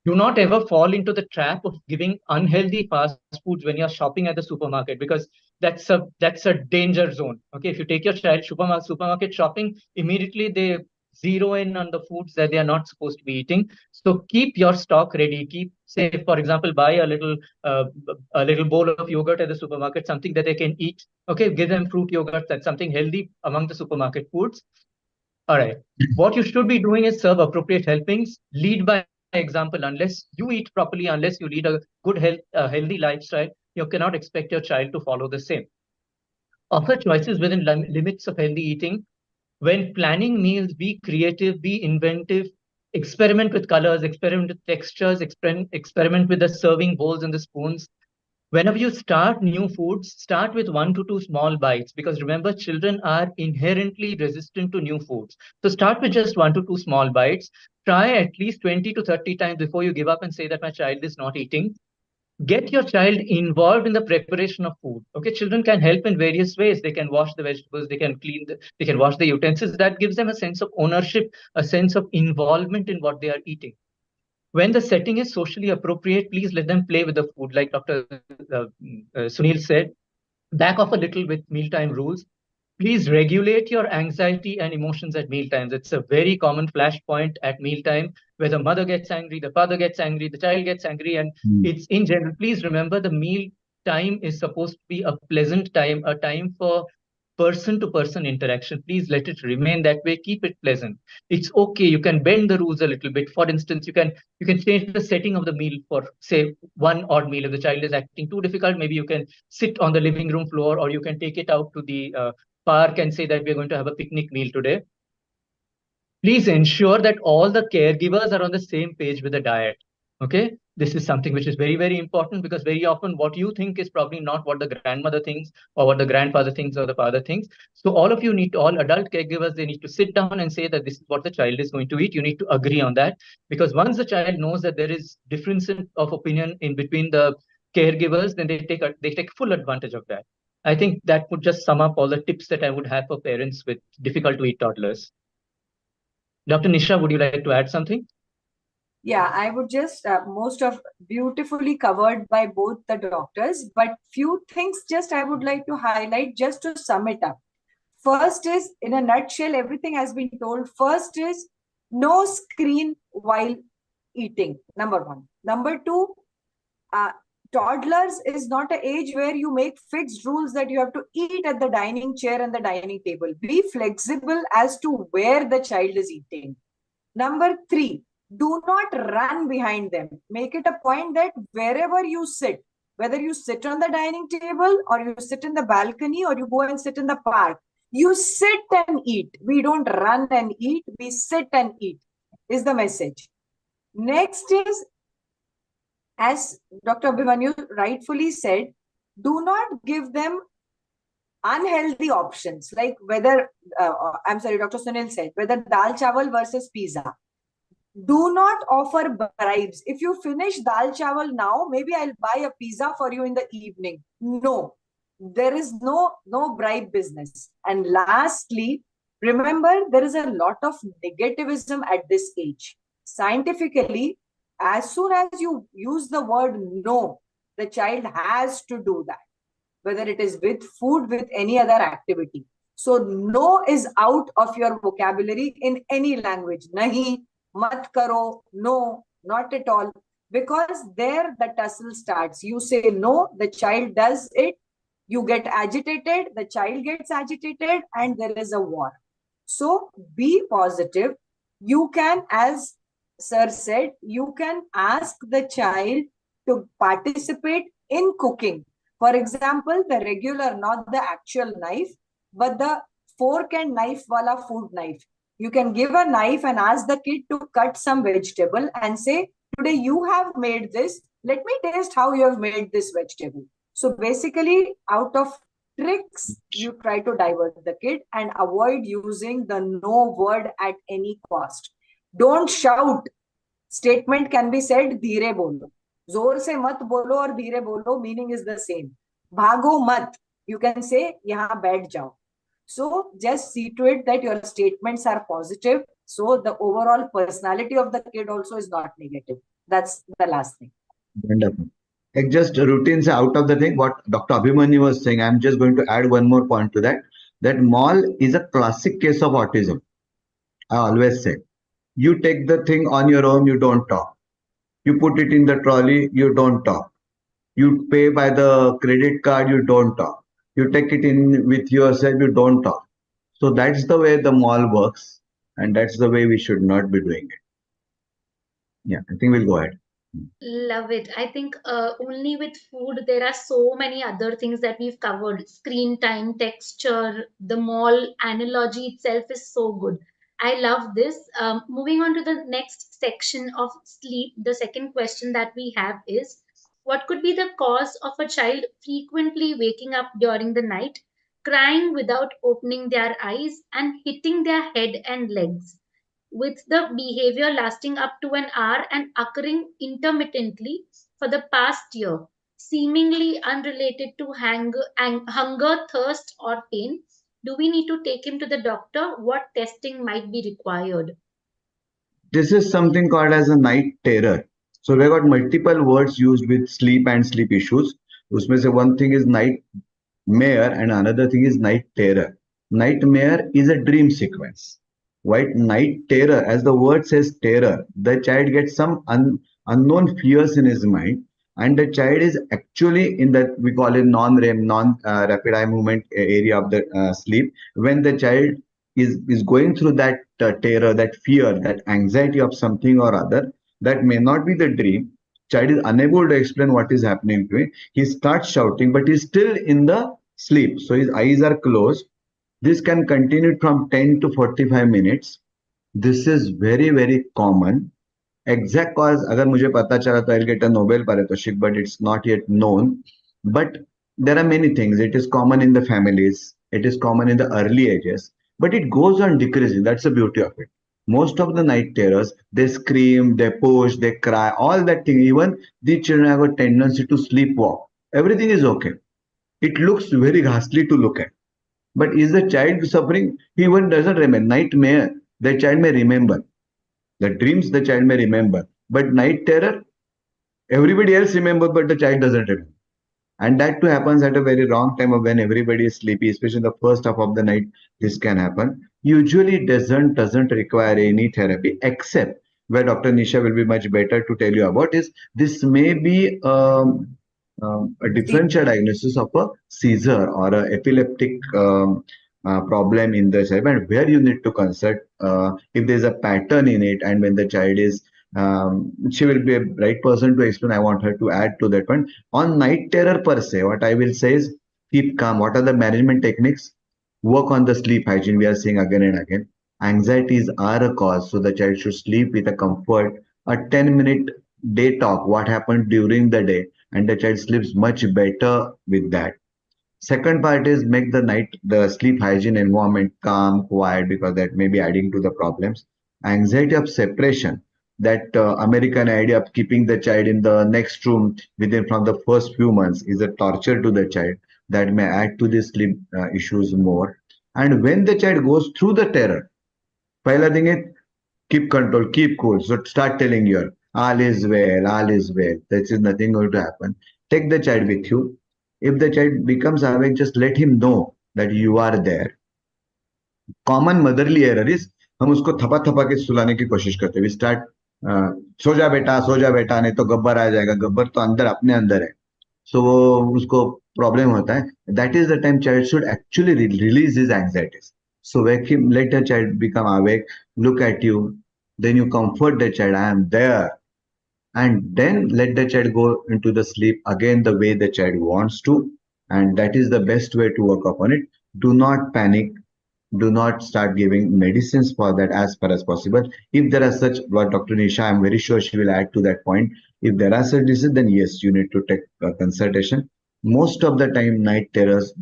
Do not ever fall into the trap of giving unhealthy fast foods when you're shopping at the supermarket, because that's a danger zone. Okay, if you take your child supermarket shopping, immediately they zero in on the foods that they are not supposed to be eating. So keep your stock ready. Say, for example, buy a little bowl of yogurt at the supermarket, something that they can eat. Okay, give them fruit yogurt. That's something healthy among the supermarket foods. All right. What you should be doing is serve appropriate helpings. Lead by example. Unless you eat properly, unless you lead a good healthy lifestyle, you cannot expect your child to follow the same. Offer choices within limits of healthy eating. When planning meals, be creative, be inventive, experiment with colors, experiment with textures, experiment with the serving bowls and the spoons. Whenever you start new foods, start with 1 to 2 small bites, because remember, children are inherently resistant to new foods. So start with just 1 to 2 small bites. Try at least 20 to 30 times before you give up and say that my child is not eating. Get your child involved in the preparation of food. Okay, children can help in various ways. They can wash the vegetables, they can they can wash the utensils. That gives them a sense of ownership, a sense of involvement in what they are eating. When the setting is socially appropriate, please let them play with the food. Like Dr. Sunil said, back off a little with mealtime rules. Please regulate your anxiety and emotions at mealtimes. It's a very common flashpoint at mealtime where the mother gets angry, the father gets angry, the child gets angry, and it's in general. Please remember, the meal time is supposed to be a pleasant time, a time for person to person interaction. Please let it remain that way. Keep it pleasant. It's okay. You can bend the rules a little bit. For instance, you can change the setting of the meal for, say, one odd meal. If the child is acting too difficult, maybe you can sit on the living room floor, or you can take it out to the park and say that we're going to have a picnic meal today. Please ensure that all the caregivers are on the same page with the diet. Okay, this is something which is very, very important, because very often what you think is probably not what the grandmother thinks or what the grandfather thinks or the father thinks. So all of you need to, all adult caregivers, they need to sit down and say that this is what the child is going to eat. You need to agree on that, because once the child knows that there is difference of opinion in between the caregivers, then they take full advantage of that. I think that would just sum up all the tips that I would have for parents with difficult to eat toddlers. Dr. Nisha, would you like to add something? Yeah, I would just most of beautifully covered by both the doctors, but few things just I would like to highlight just to sum it up. First is, in a nutshell, everything has been told. First is no screen while eating. Number one. Number two, toddlers is not an age where you make fixed rules that you have to eat at the dining chair and the dining table. Be flexible as to where the child is eating. Number three, do not run behind them. Make it a point that wherever you sit, whether you sit on the dining table or you sit in the balcony or you go and sit in the park, you sit and eat. We don't run and eat, we sit and eat, is the message. Next is, as Dr. Abhimanyu rightfully said, do not give them unhealthy options, like whether, I'm sorry, Dr. Sunil said, whether dal chawal versus pizza. Do not offer bribes. If you finish dal chawal now, maybe I'll buy a pizza for you in the evening. No, there is no bribe business. And lastly, remember, there is a lot of negativism at this age. Scientifically, as soon as you use the word no, the child has to do that, whether it is with food, with any other activity. So no is out of your vocabulary in any language. Nahi, mat karo, no, not at all. Because there the tussle starts. You say no, the child does it, you get agitated, the child gets agitated, and there is a war. So be positive. You can, as sir said, you can ask the child to participate in cooking. For example, the regular, not the actual knife, but the fork and knife wala food knife. You can give a knife and ask the kid to cut some vegetable and say, today you have made this. Let me taste how you have made this vegetable. So basically, out of tricks, you try to divert the kid and avoid using the no word at any cost. Don't shout. Statement can be said, dheere bolo. Zor se mat bolo or dheere bolo, meaning is the same. Bhago mat. You can say, yahan baith jao. So just see to it that your statements are positive. So the overall personality of the kid also is not negative. That's the last thing. Wonderful. Like just routines out of the thing, what Dr. Abhimanyu was saying, I'm just going to add one more point to that. That mall is a classic case of autism. I always say, you take the thing on your own, you don't talk. You put it in the trolley, you don't talk. You pay by the credit card, you don't talk. You take it in with yourself, you don't talk. So that's the way the mall works, and that's the way we should not be doing it. Yeah, I think we'll go ahead. Love it. I think only with food, there are so many other things that we've covered. Screen time, texture, the mall analogy itself is so good. I love this. Moving on to the next section of sleep, the second question that we have is, What could be the cause of a child frequently waking up during the night, crying without opening their eyes, and hitting their head and legs, with the behavior lasting up to an hour and occurring intermittently for the past year, seemingly unrelated to hunger, thirst, or pain? Do we need to take him to the doctor? What testing might be required? This is something called as a night terror. So we got multiple words used with sleep and sleep issues. उसमें से one thing is nightmare and another thing is night terror. Nightmare is a dream sequence. Right? Night terror, as the word says terror, the child gets some unknown fears in his mind, and the child is actually in that we call it non-REM, non-rapid eye movement area of the sleep. When the child is going through that terror, that fear, that anxiety of something or other, that may not be the dream. Child is unable to explain what is happening to him. He starts shouting, but he's still in the sleep. So his eyes are closed. This can continue from 10 to 45 minutes. This is very, very common. Exact cause, अगर मुझे पता चला तो I'll get a Nobel Paritoshik, but it's not yet known. But there are many things. It is common in the families. It is common in the early ages. But it goes on decreasing. That's the beauty of it. Most of the night terrors, they scream, they push, they cry, all that thing. Even the children have a tendency to sleepwalk. Everything is okay. It looks very ghastly to look at. But is the child suffering? He even doesn't remember. Nightmare, the child may remember. The dreams the child may remember. But night terror, everybody else remembers, but the child doesn't remember. And that too happens at a very wrong time of when everybody is sleepy, especially the first half of the night. This can happen. Usually it doesn't require any therapy, except where Dr. Nisha will be much better to tell you about is this may be a differential diagnosis of a seizure or a epileptic problem in the child, and where you need to consult if there's a pattern in it, and when the child is she will be a right person to explain. I want her to add to that one. On night terror per se, what I will say is keep calm. What are the management techniques? Work on the sleep hygiene. We are seeing again and again. Anxieties are a cause, so the child should sleep with a comfort. A 10-minute day talk, what happened during the day, and the child sleeps much better with that. Second part is make the sleep hygiene environment calm, quiet, because that may be adding to the problems. Anxiety of separation, that American idea of keeping the child in the next room within from the first few months is a torture to the child that may add to the sleep issues more. And when the child goes through the terror, पहला thing is keep control, keep cool. So start telling your all is well, all is well. There is nothing going to happen. Take the child with you. If the child becomes awake, just let him know that you are there. Common motherly error is हम उसको थपा थपा के सुलाने की कोशिश करते हैं. We start सो जा बेटा नहीं तो गब्बर आ जाएगा. गब्बर तो अंदर अपने अंदर है. So वो उसको प्रॉब्लम होता है. That is the time child should actually release his anxieties. So wake him, let the child become awake, look at you, then you comfort the child, I am there. And then let the child go into the sleep again the way the child wants to. And that is the best way to work upon it. Do not panic. Do not start giving medicines for that as far as possible. If there are such, what Dr. Nisha, I'm very sure she will add to that point. If there are such diseases, then yes, you need to take a consultation. Most of the time, night terrors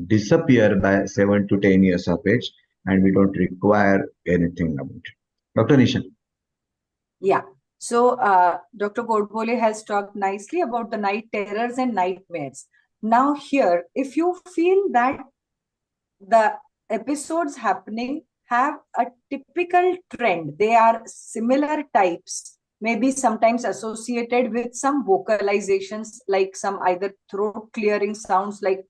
disappear by 7 to 10 years of age, and we don't require anything about it. Dr. Nisha. Yeah. So Dr. Godbole has talked nicely about the night terrors and nightmares. Now here, if you feel that the episodes happening have a typical trend, they are similar types, maybe sometimes associated with some vocalizations, like some either throat clearing sounds like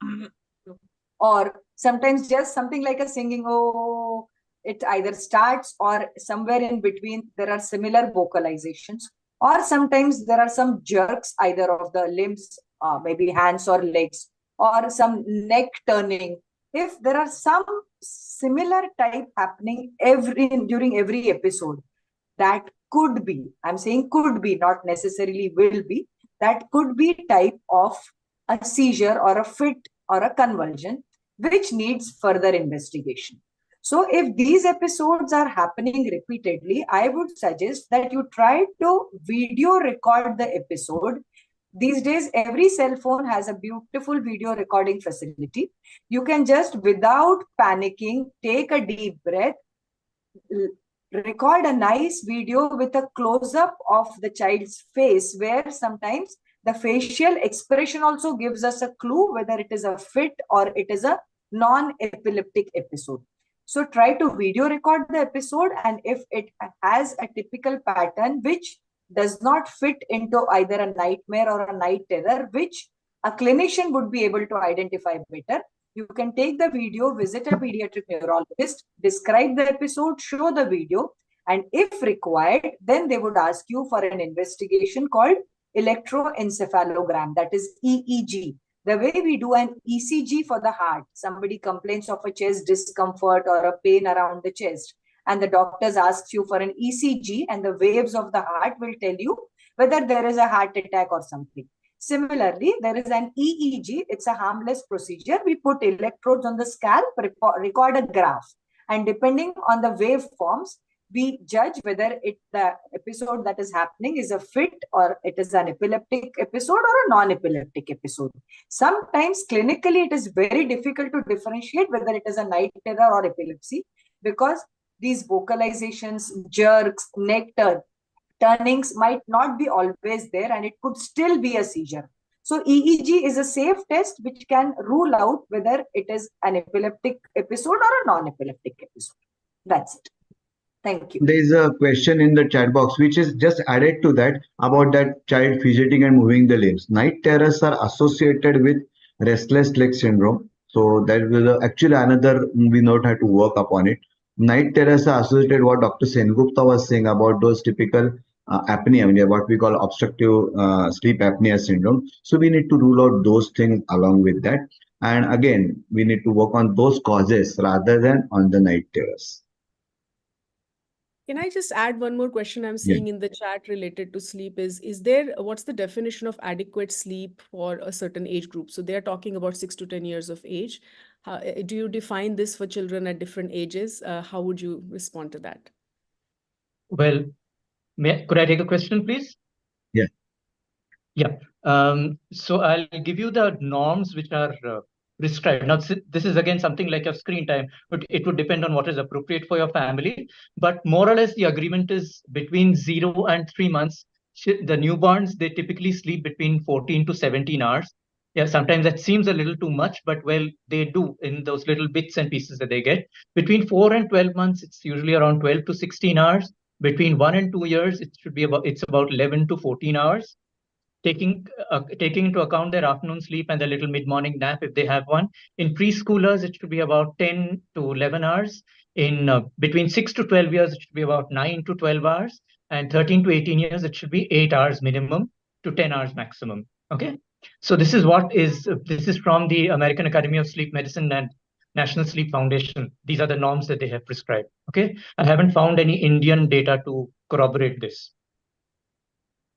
or sometimes just something like a singing, oh, it either starts or somewhere in between there are similar vocalizations, or sometimes there are some jerks either of the limbs, maybe hands or legs, or some neck turning. If there are some similar type happening during every episode, that could be, I'm saying could be, not necessarily will be, that could be type of a seizure or a fit or a convulsion, which needs further investigation. So if these episodes are happening repeatedly, I would suggest that you try to video record the episode These days, every cell phone has a beautiful video recording facility. You can just, without panicking, take a deep breath, record a nice video with a close-up of the child's face, where sometimes the facial expression also gives us a clue whether it is a fit or it is a non-epileptic episode. So try to video record the episode, and if it has a typical pattern which does not fit into either a nightmare or a night terror, which a clinician would be able to identify better, you can take the video, visit a pediatric neurologist, describe the episode, show the video, and if required, then they would ask you for an investigation called electroencephalogram, that is EEG. The way we do an ECG for the heart, somebody complains of a chest discomfort or a pain around the chest, and the doctors asks you for an ECG, and the waves of the heart will tell you whether there is a heart attack or something. Similarly, there is an EEG. It's a harmless procedure. We put electrodes on the scalp, record a graph, and depending on the waveforms, we judge whether the episode that is happening is a fit or it is an epileptic episode or a non-epileptic episode. Sometimes clinically it is very difficult to differentiate whether it is a night terror or epilepsy, because these vocalizations, jerks, neck turnings might not be always there, and it could still be a seizure. So EEG is a safe test which can rule out whether it is an epileptic episode or a non-epileptic episode. That's it. Thank you. There is a question in the chat box which is just added to that about that child fidgeting and moving the limbs. Night terrors are associated with restless leg syndrome. So that will actually another we not have to work upon it. Night terrors are associated what Dr. Sengupta was saying about those typical apnea, what we call obstructive sleep apnea syndrome. So we need to rule out those things along with that. And again, we need to work on those causes rather than on the night terrors. Can I just add one more question I'm seeing in the chat related to sleep is there, what's the definition of adequate sleep for a certain age group? So they're talking about 6 to 10 years of age. Do you define this for children at different ages? How would you respond to that? Well, could I take a question, please? Yeah. Yeah. So I'll give you the norms which are prescribed. Now, this is again something like your screen time, but it would depend on what is appropriate for your family. But more or less, the agreement is between 0 and 3 months. The newborns, they typically sleep between 14 to 17 hours. Yeah, sometimes that seems a little too much, but well, they do in those little bits and pieces that they get. Between 4 and 12 months, it's usually around 12 to 16 hours. Between 1 and 2 years, it's about 11 to 14 hours. Taking into account their afternoon sleep and their little mid-morning nap if they have one. In preschoolers, it should be about 10 to 11 hours. In between 6 to 12 years, it should be about 9 to 12 hours. And 13 to 18 years, it should be 8 hours minimum to 10 hours maximum. Okay. So this is from the American Academy of Sleep Medicine and National Sleep Foundation. These are the norms that they have prescribed. Okay. I haven't found any Indian data to corroborate this.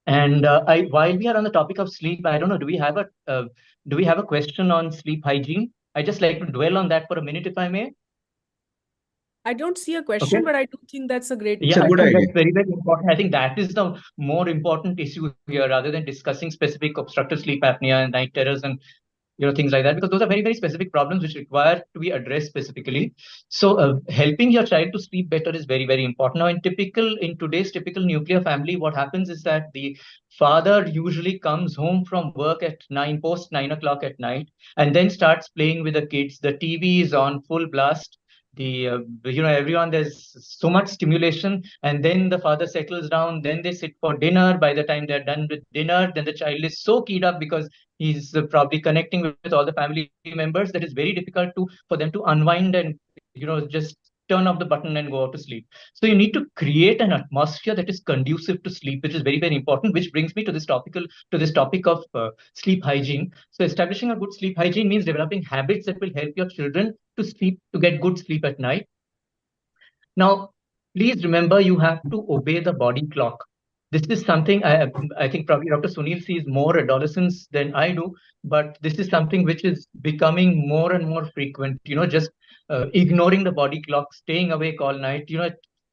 And while we are on the topic of sleep, I don't know, do we have a question on sleep hygiene? I just like to dwell on that for a minute, if I may. I don't see a question, but I do think that's a great. Yeah, I think that's very, very important. I think that is the more important issue here, rather than discussing specific obstructive sleep apnea and night terrors and things like that, because those are very, very specific problems which require to be addressed specifically. So helping your child to sleep better is very, very important. Now, in today's typical nuclear family, what happens is that the father usually comes home from work at post 9 o'clock at night, and then starts playing with the kids. The TV is on full blast. Everyone, there's so much stimulation, and then the father settles down, then they sit for dinner. By the time they're done with dinner, then the child is so keyed up because he's probably connecting with all the family members that it's very difficult for them to unwind and just turn off the button and go out to sleep. So you need to create an atmosphere that is conducive to sleep, which is very, very important, which brings me to this topic of sleep hygiene. So establishing a good sleep hygiene means developing habits that will help your children to get good sleep at night. Now, please remember, you have to obey the body clock. This is something I think probably Dr. Sunil sees more adolescents than I do, but this is something which is becoming more and more frequent. Just ignoring the body clock, staying awake all night.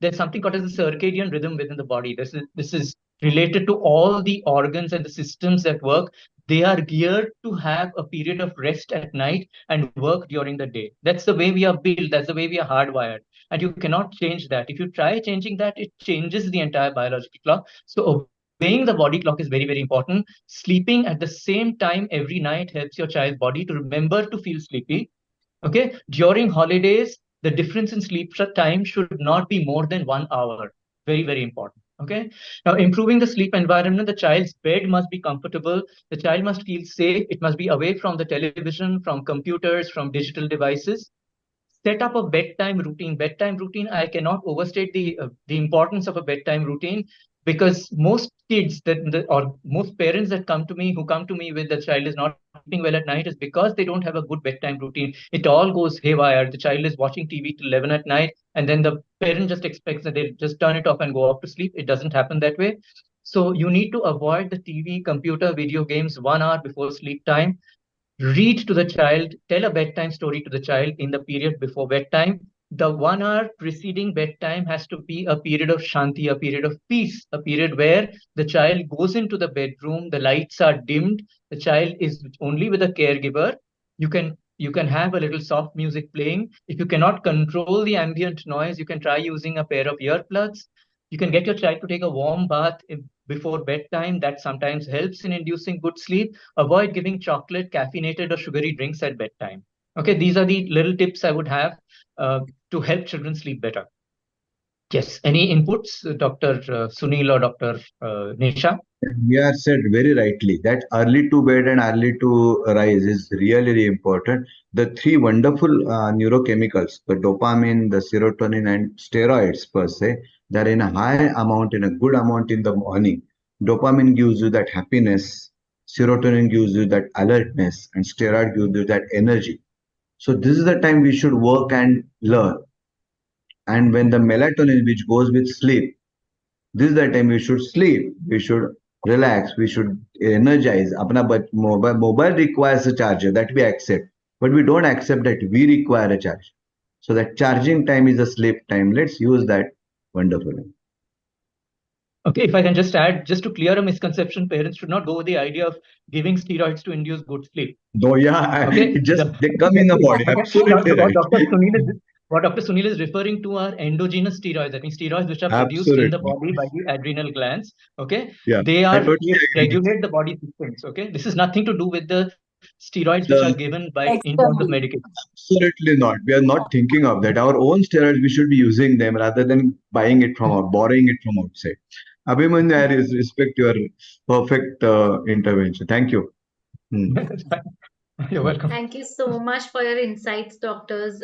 There's something called as the circadian rhythm within the body. This is related to all the organs and the systems that work. They are geared to have a period of rest at night and work during the day. That's the way we are built. That's the way we are hardwired. And you cannot change that. If you try changing that, it changes the entire biological clock. So obeying the body clock is very, very important. Sleeping at the same time every night helps your child's body to remember to feel sleepy. Okay. During holidays, the difference in sleep time should not be more than 1 hour. Very, very important. Okay. Now, improving the sleep environment, the child's bed must be comfortable. The child must feel safe. It must be away from the television, from computers, from digital devices. Set up a bedtime routine. Bedtime routine, I cannot overstate the importance of a bedtime routine, because most kids or most parents that come to me, who come to me with the child is not sleeping well at night, is because they don't have a good bedtime routine. It all goes haywire. The child is watching TV till 11 at night, and then the parent just expects that they'll just turn it off and go off to sleep. It doesn't happen that way. So you need to avoid the TV, computer, video games 1 hour before sleep time. Read to the child, tell a bedtime story to the child in the period before bedtime. The 1 hour preceding bedtime has to be a period of shanti, a period of peace, a period where the child goes into the bedroom, the lights are dimmed, the child is only with a caregiver. You can have a little soft music playing. If you cannot control the ambient noise, you can try using a pair of earplugs. You can get your child to take a warm bath before bedtime. That sometimes helps in inducing good sleep. Avoid giving chocolate, caffeinated, or sugary drinks at bedtime. Okay, these are the little tips I would have to help children sleep better. Yes, any inputs, Dr. Sunil or Dr. Nisha? You have said very rightly that early to bed and early to rise is really, really important. The three wonderful neurochemicals, the dopamine, the serotonin, and steroids per se, they're in a high amount, in a good amount in the morning. Dopamine gives you that happiness, serotonin gives you that alertness, and steroid gives you that energy. So this is the time we should work and learn. And when the melatonin, which goes with sleep, this is the time we should sleep, we should relax, we should energize. Apna mobile requires a charger, that we accept, but we don't accept that we require a charge. So that charging time is a sleep time. Let's use that wonderfully. Okay, if I can just add, just to clear a misconception, parents should not go with the idea of giving steroids to induce good sleep. No, yeah, Okay, it just they come in the body. Absolutely right. What Dr. Sunil is referring to are endogenous steroids. That means steroids which are produced in the Absolutely. body by the adrenal glands. Okay, Yeah, they I are totally they agree with regulate the body systems. Okay, this is nothing to do with the steroids which are the given by in terms of Exactly. medication. absolutely not. We are not thinking of that. Our own steroids, we should be using them rather than buying it from or borrowing it from outside. Abhimanyu, I respect your perfect intervention. Thank you. Hmm. You're welcome. Thank you so much for your insights, doctors.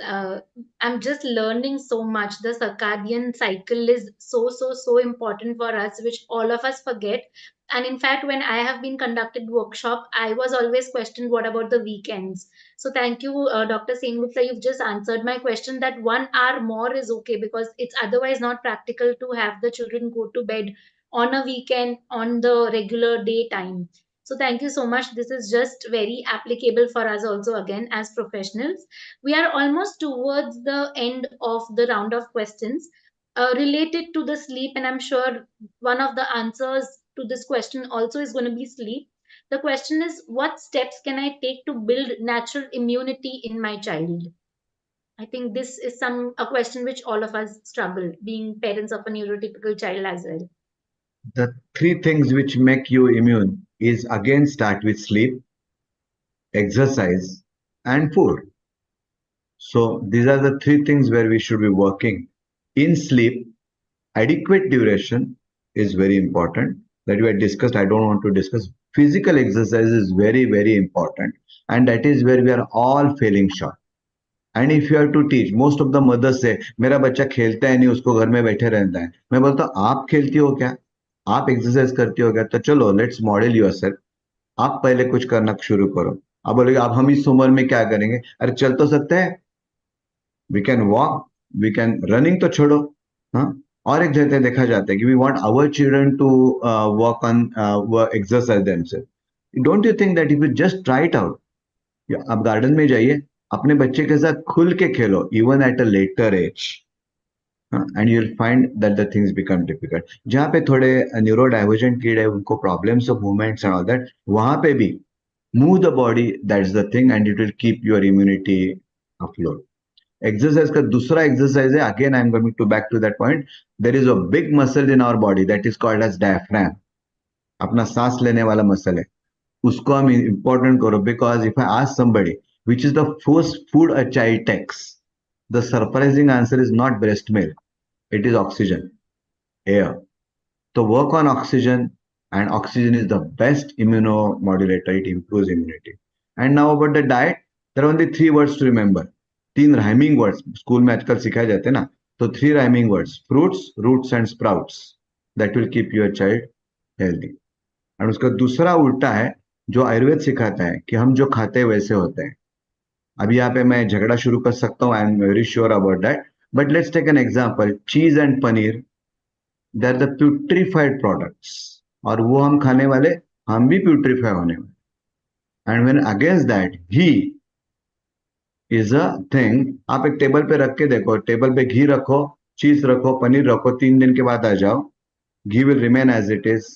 I'm just learning so much. The circadian cycle is so important for us, which all of us forget. And in fact, when I have been conducted workshop, I was always questioned, what about the weekends? So thank you, Dr. Sengupta. You've just answered my question that 1 hour more is okay, because it's otherwise not practical to have the children go to bed on a weekend on the regular daytime. So thank you so much. This is just very applicable for us also, again, as professionals. We are almost towards the end of the round of questions related to the sleep. And I'm sure one of the answers to this question also is going to be sleep. The question is, what steps can I take to build natural immunity in my child? I think this is a question which all of us struggle, being parents of a neurotypical child as well. The three things which make you immune is again start with sleep, exercise, and food. So these are the three things where we should be working. In sleep, adequate duration is very important. That we had discussed, I don't want to discuss. Physical exercise is very, very important. And that is where we are all failing short. And if you have to teach most of the mothers से मेरा बच्चा खेलता है नहीं, उसको घर में बैठे रहता है, मैं बोलता हूँ आप खेलती हो क्या, आप एक्सरसाइज करती हो क्या, तो चलो लेट्स मॉडल योर सेल्फ, आप पहले कुछ करना शुरू करो. आप बोलोगे अब हम इस उम्र में क्या करेंगे, अरे चल तो सकते हैं, we can walk, we can running तो छोड़ो. हाँ, और एक जगह देखा जाता है कि we want our children to work on exercise themself. Don't you think that if you just try it out, आप गार्डन में जाइए, अपने बच्चे के साथ खुल के खेलो, even at a later age. and you'll find that the things become difficult. जहाँ पे थोड़े न्यूरोडाइवर्जेंट कीड़े उनको problems of movements and all that, वहाँ पे भी move the body, that's the thing, and it will keep your immunity afloat. Exercise का दूसरा exercise है, again I'm coming to back to that point. There is a big muscle in our body that is called as diaphragm. अपना सांस लेने वाला muscle है. उसको हम important करो, because if I ask somebody which is the first food a child takes, the surprising answer is not breast milk, it is oxygen, air. So work on oxygen, and oxygen is the best immunomodulator. It improves immunity. And now about the diet, there are only 3 words to remember. 3 rhyming words. School में आजकल सिखाए जाते हैं ना, तो 3 rhyming words: fruits, roots and sprouts. That will keep your child healthy. और उसका दूसरा उल्टा है जो आयुर्वेद सिखाता है कि हम जो खाते हैं वैसे होते हैं. अभी यहाँ पे मैं झगड़ा शुरू कर सकता हूँ, I am very sure about that, but let's take an example. Cheese and paneer, they are the putrefied products, और वो हम खाने वाले, हम भी प्यूट्रीफाई होने वाले. And when against that, ghee is a thing. आप एक टेबल पे रख के देखो, टेबल पे घी रखो, चीज रखो, पनीर रखो, 3 दिन के बाद आ जाओ, ghee will remain as it is.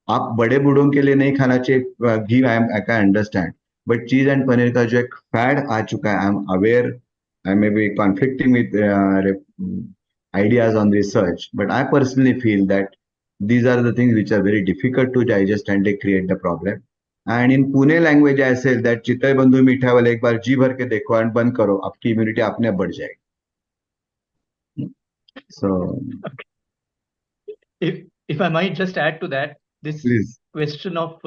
आप बड़े बूढ़ों के लिए नहीं खाना चाहिए घी, I can understand, but cheese and paneer का जो एक फैड आ चुका है, I am aware, I may be conflicting with ideas on research, but I personally feel that these are the things which are very difficult to digest and they create the problem. And in Pune language, I say that Chitai बंधु मीठा वाले, एक बार जी भर के देखो and बंद करो, आपकी इम्यूनिटी अपने आप बढ़ जाएगी. So If I might just add to that, this please. question of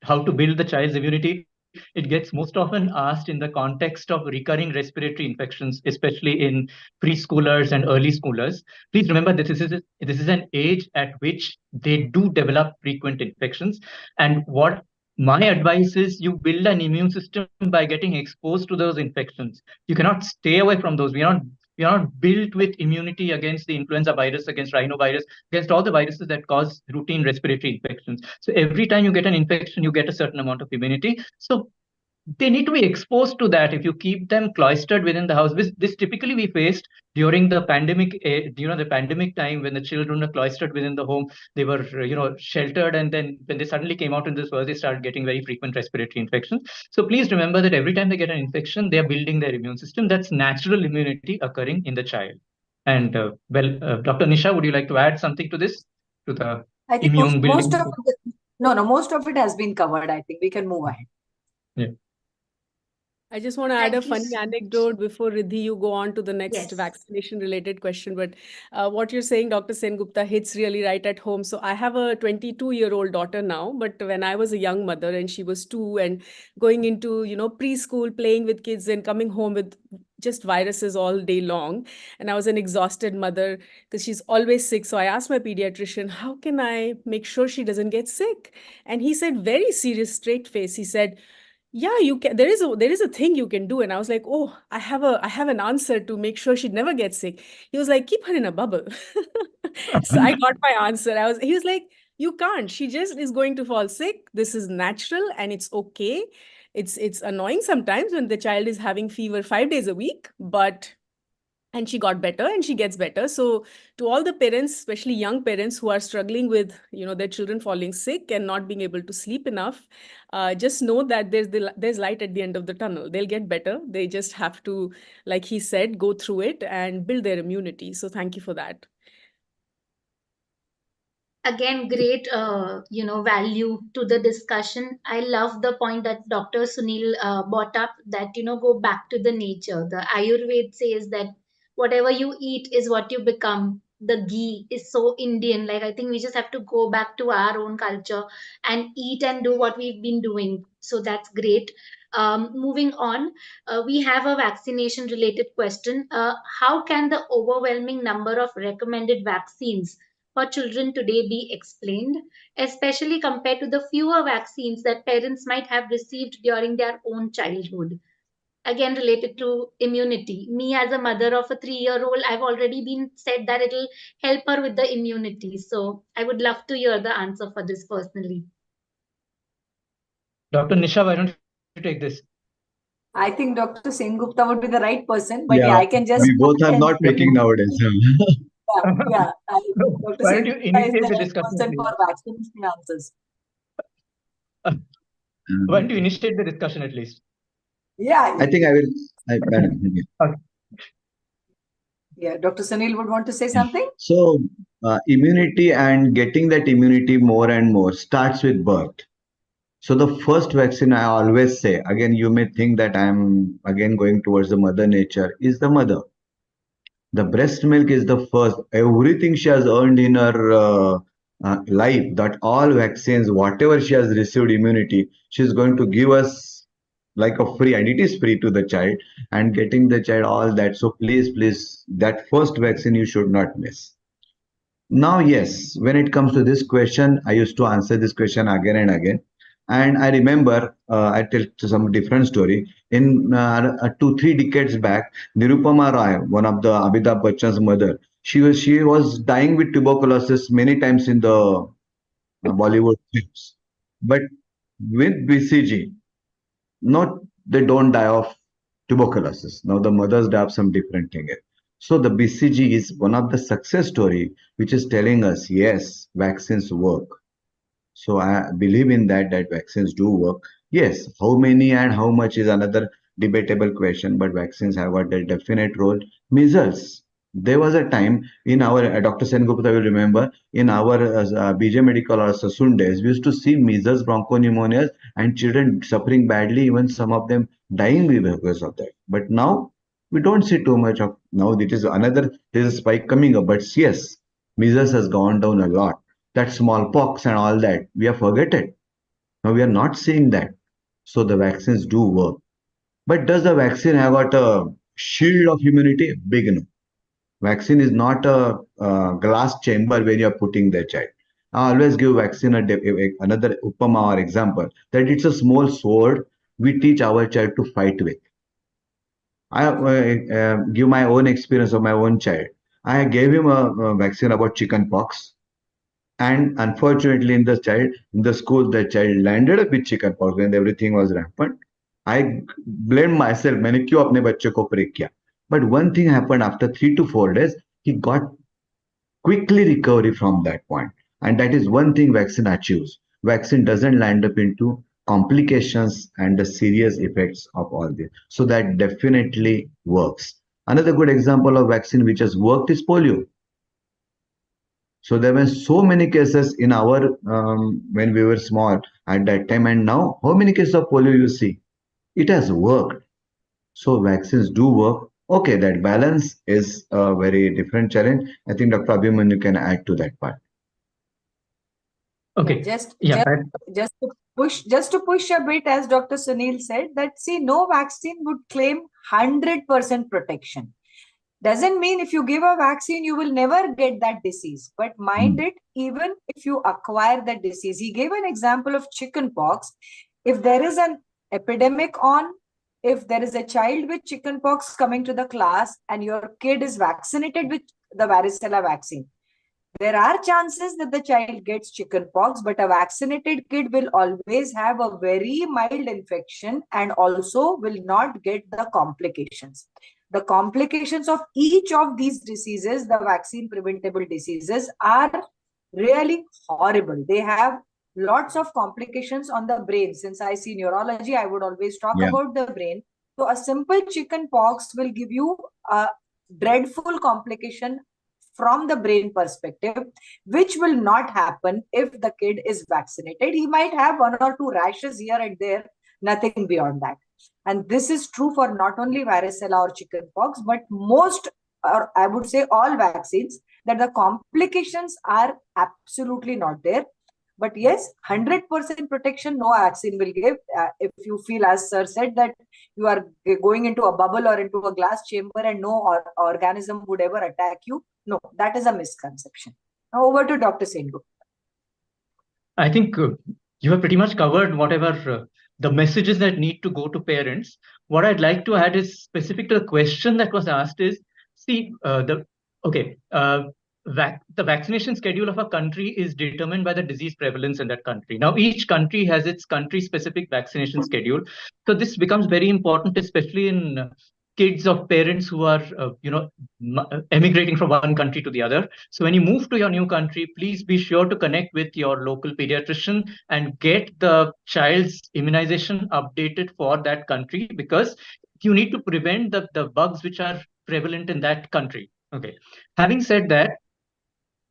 how to build the child's immunity, it gets most often asked in the context of recurring respiratory infections, especially in preschoolers and early schoolers. Please remember that this is an age at which they do develop frequent infections. And what my advice is, you build an immune system by getting exposed to those infections. You cannot stay away from those. We are not built with immunity against the influenza virus, against rhinovirus, against all the viruses that cause routine respiratory infections. So every time you get an infection, you get a certain amount of immunity. So they need to be exposed to that. If you keep them cloistered within the house, this typically we faced during the pandemic, the pandemic time, when the children were cloistered within the home, they were, sheltered, and then when they suddenly came out in this world, they started getting very frequent respiratory infections. So please remember that every time they get an infection, they are building their immune system. That's natural immunity occurring in the child. And Dr. Nisha, would you like to add something to this, to the I think immune building? most of it has been covered. I think we can move ahead. Yeah. I just want to add a Thank you funny so much. anecdote before Riddhi, you go on to the next Yes. vaccination related question. But what you're saying, Dr. Sengupta, hits really right at home. So I have a 22-year-old daughter now, but when I was a young mother and she was 2 and going into, preschool, playing with kids and coming home with just viruses all day long. And I was an exhausted mother because she's always sick. So I asked my pediatrician, how can I make sure she doesn't get sick? And he said, very serious, straight face. He said, yeah, you can. There is a thing you can do. And I was like, oh, I have an answer to make sure she never gets sick. He was like, keep her in a bubble. So I got my answer. He was like, you can't. She just is going to fall sick. This is natural and it's okay. It's annoying sometimes when the child is having fever 5 days a week, and she got better and she gets better. So to all the parents, especially young parents who are struggling with their children falling sick and not being able to sleep enough, just know that there's light at the end of the tunnel. They'll get better. They just have to, like he said, go through it and build their immunity. So thank you for that. Again, great value to the discussion. I love the point that Dr. Sunil brought up, that go back to the nature. The Ayurveda says that whatever you eat is what you become. The ghee is so Indian. Like, I think we just have to go back to our own culture and eat and do what we've been doing. So that's great. Moving on, we have a vaccination related question. How can the overwhelming number of recommended vaccines for children today be explained, especially compared to the fewer vaccines that parents might have received during their own childhood? Again, related to immunity. Me, as a mother of a 3-year-old, I've already been said that it'll help her with the immunity. So I would love to hear the answer for this personally. Dr. Nisha, why don't you take this? I think Dr. Sengupta would be the right person, but Yeah, I can just we both are add and not faking nowadays. Dr. Why don't you Sengupta is initiate the the right discussion, person please? for vaccination answers. Why don't you initiate the discussion at least? Yeah. I think I will. Okay. Yeah, Dr. Sunil would want to say something? So, immunity and getting that immunity more and more starts with birth. So, the first vaccine I always say, again, you may think that I'm again going towards the mother nature, is the mother. The breast milk is the first. Everything she has earned in her life, that all vaccines, whatever she has received immunity, she's going to give us like a free, and it is free to the child, and getting the child all that. So please, please, that first vaccine you should not miss. Now, yes, when it comes to this question, I used to answer this question again and again. And I remember, I tell some different story. In 2, 3 decades back, Nirupama Roy, one of the Amitabh Bachchan's mother, she was dying with tuberculosis many times in the Bollywood films. But with BCG, not they don't die of tuberculosis. Now the mothers die of some different thing. So the BCG is one of the success story which is telling us yes, vaccines work. So I believe in that vaccines do work. Yes, how many and how much is another debatable question, but vaccines have got a definite role. Measles. There was a time in our Dr. Sengupta will remember in our BJ Medical or Sassoon days, we used to see measles, bronchopneumonias, and children suffering badly, even some of them dying because of that. But now we don't see too much of now. It is another there's a spike coming up, but yes, measles has gone down a lot, that smallpox and all that, we have forgotten. Now we are not seeing that. So the vaccines do work. But does the vaccine have got a shield of immunity? Big no. Vaccine is not a, glass chamber where you are putting the child. I always give vaccine another upama or example that it's a small sword we teach our child to fight with. I give my own experience of my own child. I gave him a vaccine about chicken pox. And unfortunately, in the school, the child landed up with chickenpox when everything was rampant. I blamed myself. मैंने क्यों अपने बच्चे को prick किया? But one thing happened after 3 to 4 days, he got quickly recovery from that point. And that is one thing vaccine achieves. Vaccine doesn't land up into complications and the serious effects of all this. So that definitely works. Another good example of vaccine which has worked is polio. So there were so many cases in our when we were small at that time, and now how many cases of polio you see? It has worked. So vaccines do work. Okay, that balance is a very different challenge. I think Dr. Abhimanyu can add to that part. Okay. Just Yeah. just to push a bit, as Dr. Sunil said, that see, no vaccine would claim 100% protection. Doesn't mean if you give a vaccine, you will never get that disease. But mind it, even if you acquire that disease, he gave an example of chickenpox. If there is an epidemic on, if there is a child with chickenpox coming to the class and your kid is vaccinated with the varicella vaccine, there are chances that the child gets chickenpox, but a vaccinated kid will always have a very mild infection and also will not get the complications. The complications of each of these diseases, the vaccine preventable diseases, are really horrible. They have lots of complications on the brain. Since I see neurology, I would always talk about the brain. So a simple chicken pox will give you a dreadful complication from the brain perspective, which will not happen if the kid is vaccinated. He might have 1 or 2 rashes here and there, nothing beyond that. And this is true for not only varicella or chickenpox, but most, or I would say all vaccines, that the complications are absolutely not there. But yes, 100% protection, no vaccine will give. If you feel, as sir said, that you are going into a bubble or into a glass chamber and no organism would ever attack you, no, that is a misconception. Now over to Dr. Sengupta. I think you have pretty much covered whatever the messages that need to go to parents. What I'd like to add is specific to the question that was asked is, see, the vaccination schedule of a country is determined by the disease prevalence in that country. Now, each country has its country-specific vaccination schedule. So this becomes very important, especially in kids of parents who are, emigrating from one country to the other. So when you move to your new country, please be sure to connect with your local pediatrician and get the child's immunization updated for that country, because you need to prevent the bugs which are prevalent in that country. Okay. Having said that,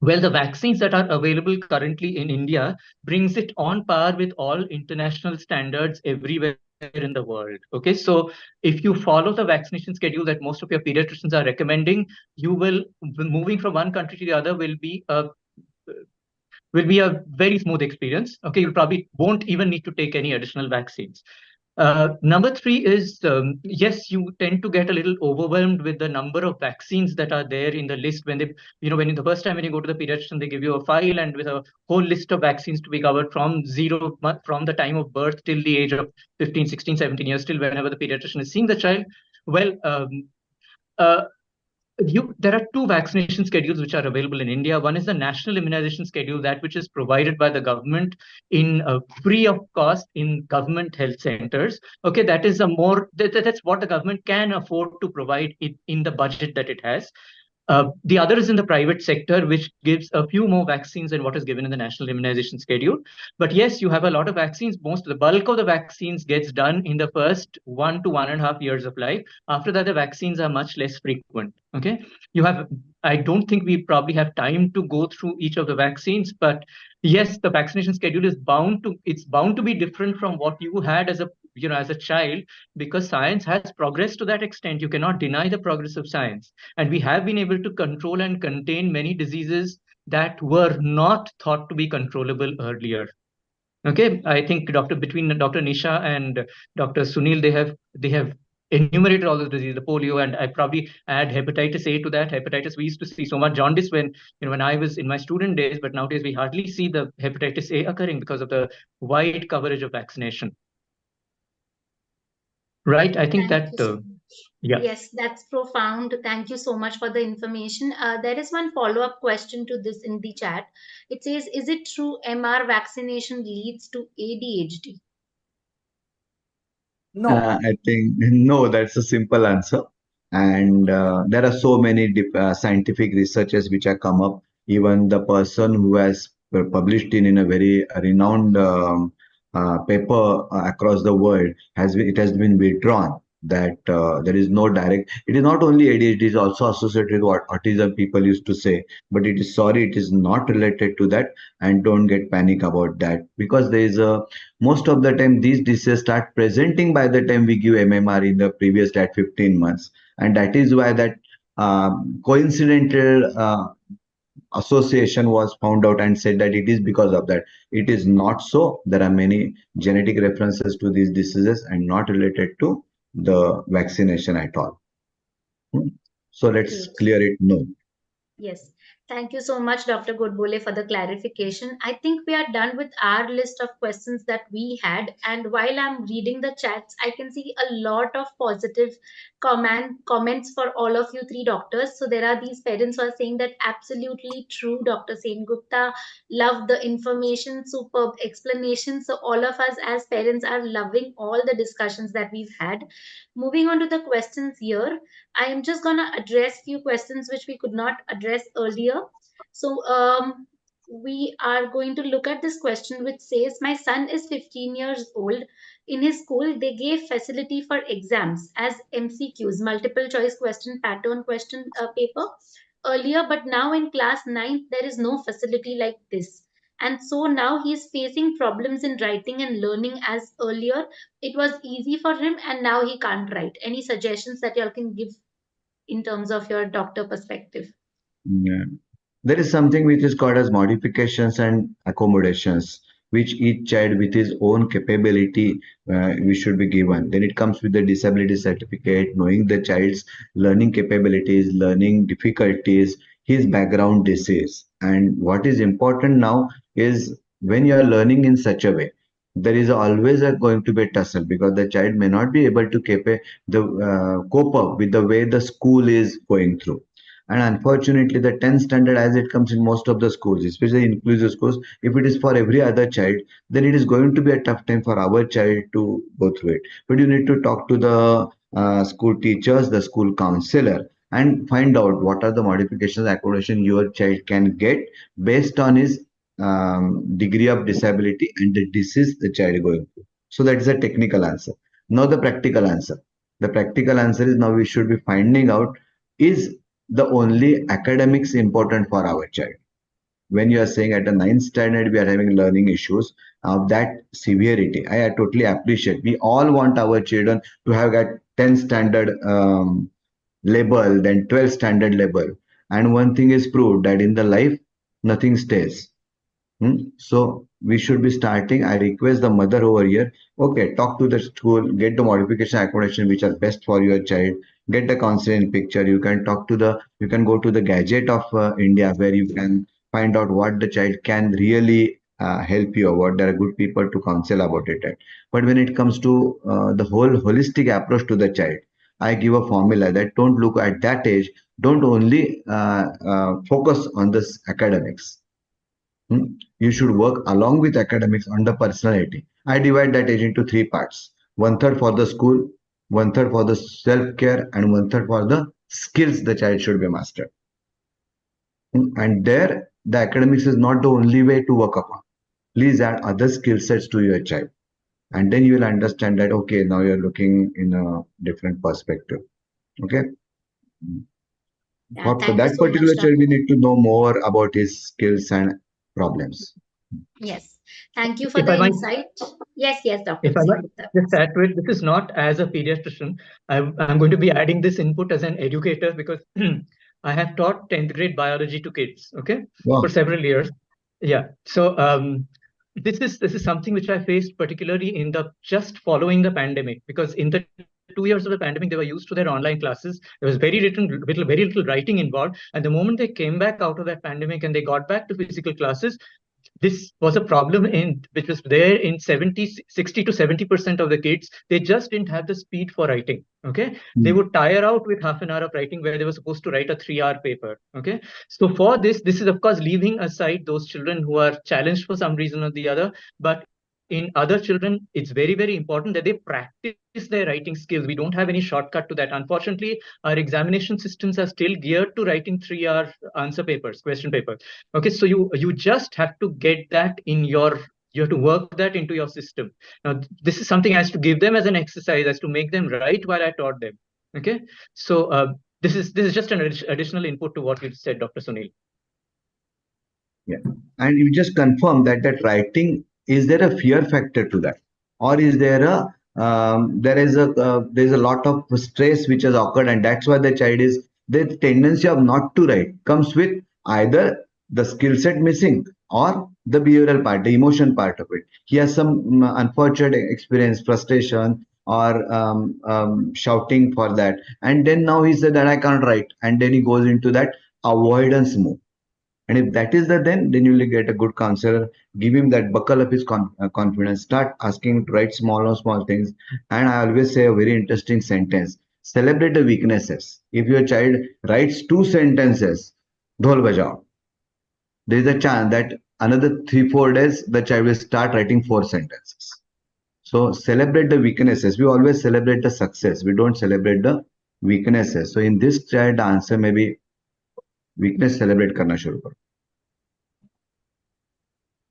well, the vaccines that are available currently in India brings it on par with all international standards everywhere in the world. Okay, so if you follow the vaccination schedule that most of your pediatricians are recommending, you will, moving from one country to the other will be a very smooth experience. Okay, you probably won't even need to take any additional vaccines. Number three is, yes, you tend to get a little overwhelmed with the number of vaccines that are there in the list when they, when the first time when you go to the pediatrician, they give you a file and with a whole list of vaccines to be covered from from the time of birth till the age of 15, 16, 17 years, till whenever the pediatrician is seeing the child. Well, uh, there are two vaccination schedules which are available in India. One is the national immunization schedule, that which is provided by the government in free of cost in government health centers. Okay, that is that's what the government can afford to provide in the budget that it has. The other is in the private sector, which gives a few more vaccines than what is given in the national immunization schedule. But yes, you have a lot of vaccines. The bulk of the vaccines gets done in the first 1 to 1.5 years of life. After that, the vaccines are much less frequent. Okay, I don't think we probably have time to go through each of the vaccines, but yes, the vaccination schedule is bound to be different from what you had as a child, because science has progressed to that extent. You cannot deny the progress of science. And we have been able to control and contain many diseases that were not thought to be controllable earlier. Okay, I think between Dr. Nisha and Dr. Sunil, they have enumerated all the diseases, the polio, and I probably add hepatitis A to that. Hepatitis, we used to see so much jaundice when I was in my student days, but nowadays we hardly see the hepatitis A occurring because of the wide coverage of vaccination. Right, I think Thank you so much. yeah. Yes, that's profound. Thank you so much for the information. There is one follow-up question to this in the chat. It says, is it true MR vaccination leads to ADHD? No. I think no, that's a simple answer. And there are so many scientific researches which have come up. Even the person who has published in a very renowned paper across the world it has been withdrawn that there is no direct. It is not only ADHD, it is also associated with what autism people used to say. But it is not related to that, and don't get panic about that, because there is a most of the time these diseases start presenting by the time we give MMR in the previous 15 months, and that is why that coincidental association was found out and said that it is because of that. It is not so. There are many genetic references to these diseases and not related to the vaccination at all. So let's clear it. No. Yes. Thank you so much, Dr. Godbole, for the clarification. I think we are done with our list of questions that we had. And while I'm reading the chats, I can see a lot of positive comments for all of you three doctors. So there are these parents who are saying that absolutely true, Dr. Sengupta. Love the information, superb explanation. So all of us as parents are loving all the discussions that we've had. Moving on to the questions here. I am just going to address few questions which we could not address earlier. So we are going to look at this question which says, my son is 15 years old. In his school, they gave facility for exams as MCQs, multiple choice question, pattern question paper earlier, but now in class 9th, there is no facility like this. And so now he's facing problems in writing and learning, as earlier it was easy for him and now he can't write. Any suggestions that y'all can give in terms of your doctor perspective? Yeah. There is something which is called as modifications and accommodations, which each child with his own capability we should be given. Then it comes with the disability certificate, knowing the child's learning capabilities, learning difficulties, his background disease. And what is important now is when you are learning in such a way, there is always going to be a tussle, because the child may not be able to cope up with the way the school is going through. And unfortunately, the 10th standard, as it comes in most of the schools, especially inclusive schools, if it is for every other child, then it is going to be a tough time for our child to go through it. But you need to talk to the school teachers, the school counselor, and find out what are the modifications, accommodation your child can get based on his degree of disability and the disease the child is going through. So that is a technical answer. Now the practical answer. The practical answer is, now we should be finding out, is the only academics important for our child. When you are saying at a 9th standard we are having learning issues of that severity, I totally appreciate. We all want our children to have got 10th standard label, then 12th standard label. And one thing is proved, that in the life, nothing stays. So we should be starting. I request the mother over here. Okay, talk to the school, get the modification accommodation which are best for your child. Get the counselor in picture. You can talk to the. You can go to the gadget of India, where you can find out what the child can really help you, or what there are good people to counsel about it. But when it comes to the whole holistic approach to the child, I give a formula that don't look at that age. Don't only focus on this academics. You should work along with academics on the personality. I divide that age into three parts: one third for the school, one third for the self care, and one third for the skills the child should be mastered. And there, the academics is not the only way to work upon. Please add other skill sets to your child, and then you will understand that, okay, now you're looking in a different perspective. Okay. Yeah, For thank you that so much, particular child, we Doctor. need to know more about his skills and problems. Yes, thank you for If the I might, insight. Yes, Dr. if I might Sengupta. just add to it, this is not as a pediatrician. I'm going to be adding this input as an educator, because I have taught 10th grade biology to kids, okay, Wow. for several years. Yeah. So this is something which I faced particularly in the just following the pandemic, because in the 2 years of the pandemic, they were used to their online classes. There was very little writing involved. And the moment they came back out of that pandemic and they got back to physical classes, this was a problem in which was there in 60 to 70% of the kids. They just didn't have the speed for writing. Okay. They would tire out with half an hour of writing where they were supposed to write a 3-hour paper. Okay. So for this is of course leaving aside those children who are challenged for some reason or the other. But in other children, it's very important that they practice their writing skills. We don't have any shortcut to that. Unfortunately, our examination systems are still geared to writing 3-hour answer papers, question papers. Okay, so you just have to get that in your, you have to work that into your system. Now, this is something I has to give them as an exercise, as to make them write while I taught them. Okay, so this is just an additional input to what you said, Dr. Sunil. Yeah. And you just confirm that writing, is there a fear factor to that, or is there a there's a lot of stress which has occurred, and that's why the child is, the tendency of not to write comes with either the skill set missing or the behavioral part, the emotion part of it. He has some unfortunate experience, frustration, or shouting for that, and then now he said that I can't write, and then he goes into that avoidance mode. And if that is the, then you will get a good counselor. Give him that buckle up his confidence. Start asking him to write small things. And I always say a very interesting sentence: celebrate the weaknesses. If your child writes 2 sentences, dhol bajao, there is a chance that another 3-4 days the child will start writing 4 sentences. So celebrate the weaknesses. We always celebrate the success. We don't celebrate the weaknesses. So in this child, the answer may be weakness celebrate karna shuru karo.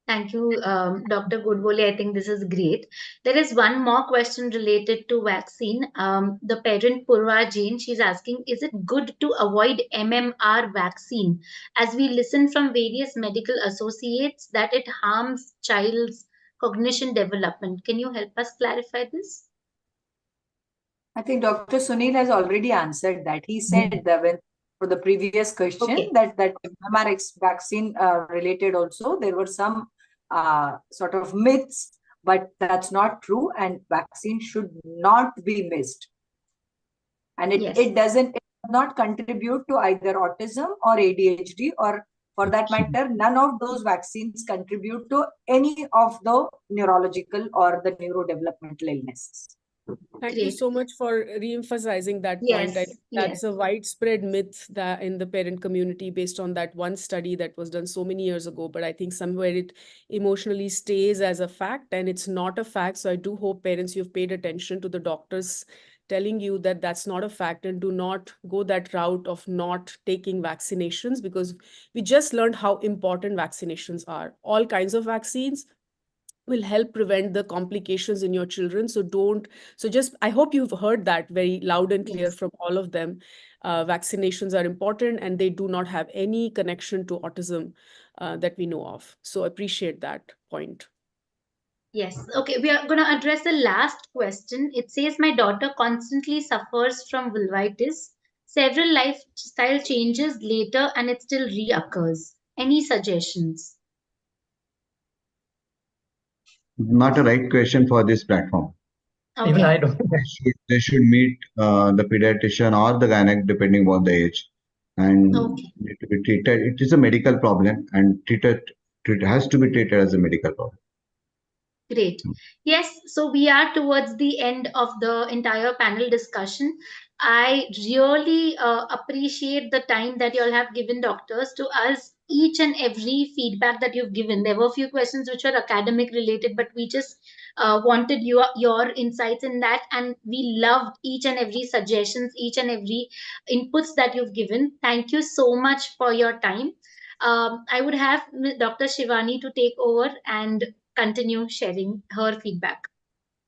Thank you, Dr. Godbole. I think this is great. There is one more question related to vaccine. The parent Purva Jain, she's asking, is it good to avoid MMR vaccine? As we listen from various medical associates that it harms child's cognition development. Can you help us clarify this? I think Dr. Sunil has already answered that. He said that when for the previous question, Okay. that MMR vaccine related also, there were some sort of myths, but that's not true, and vaccine should not be missed. And Yes. it does not contribute to either autism or ADHD, or for that matter, none of those vaccines contribute to any of the neurological or the neurodevelopmental illnesses. Thank you Great. so much for re-emphasizing that point. I Yes, think yes. that's a widespread myth that in the parent community based on that one study that was done so many years ago. But I think somewhere it emotionally stays as a fact, and it's not a fact. So I do hope parents, you've paid attention to the doctors telling you that that's not a fact, and do not go that route of not taking vaccinations, because we just learned how important vaccinations are. All kinds of vaccines will help prevent the complications in your children. So don't, so just, I hope you've heard that very loud and clear Yes. from all of them. Vaccinations are important, and they do not have any connection to autism that we know of. So appreciate that point. Yes. Okay, we are going to address the last question. It says, my daughter constantly suffers from vulvitis, several lifestyle changes later, and it still reoccurs. Any suggestions? Not a right question for this platform. Even I Okay. don't. They should meet the pediatrician or the gynec depending on the age, and Okay. need to be treated. It is a medical problem, and has to be treated as a medical problem. Great. Yes, so we are towards the end of the entire panel discussion. I really appreciate the time that you all have given, doctors, to us. Each and every feedback that you've given. There were a few questions which were academic related, but we just wanted your insights in that, and we loved each and every suggestions, each and every inputs that you've given. Thank you so much for your time. I would have Dr. Shivani to take over and continue sharing her feedback.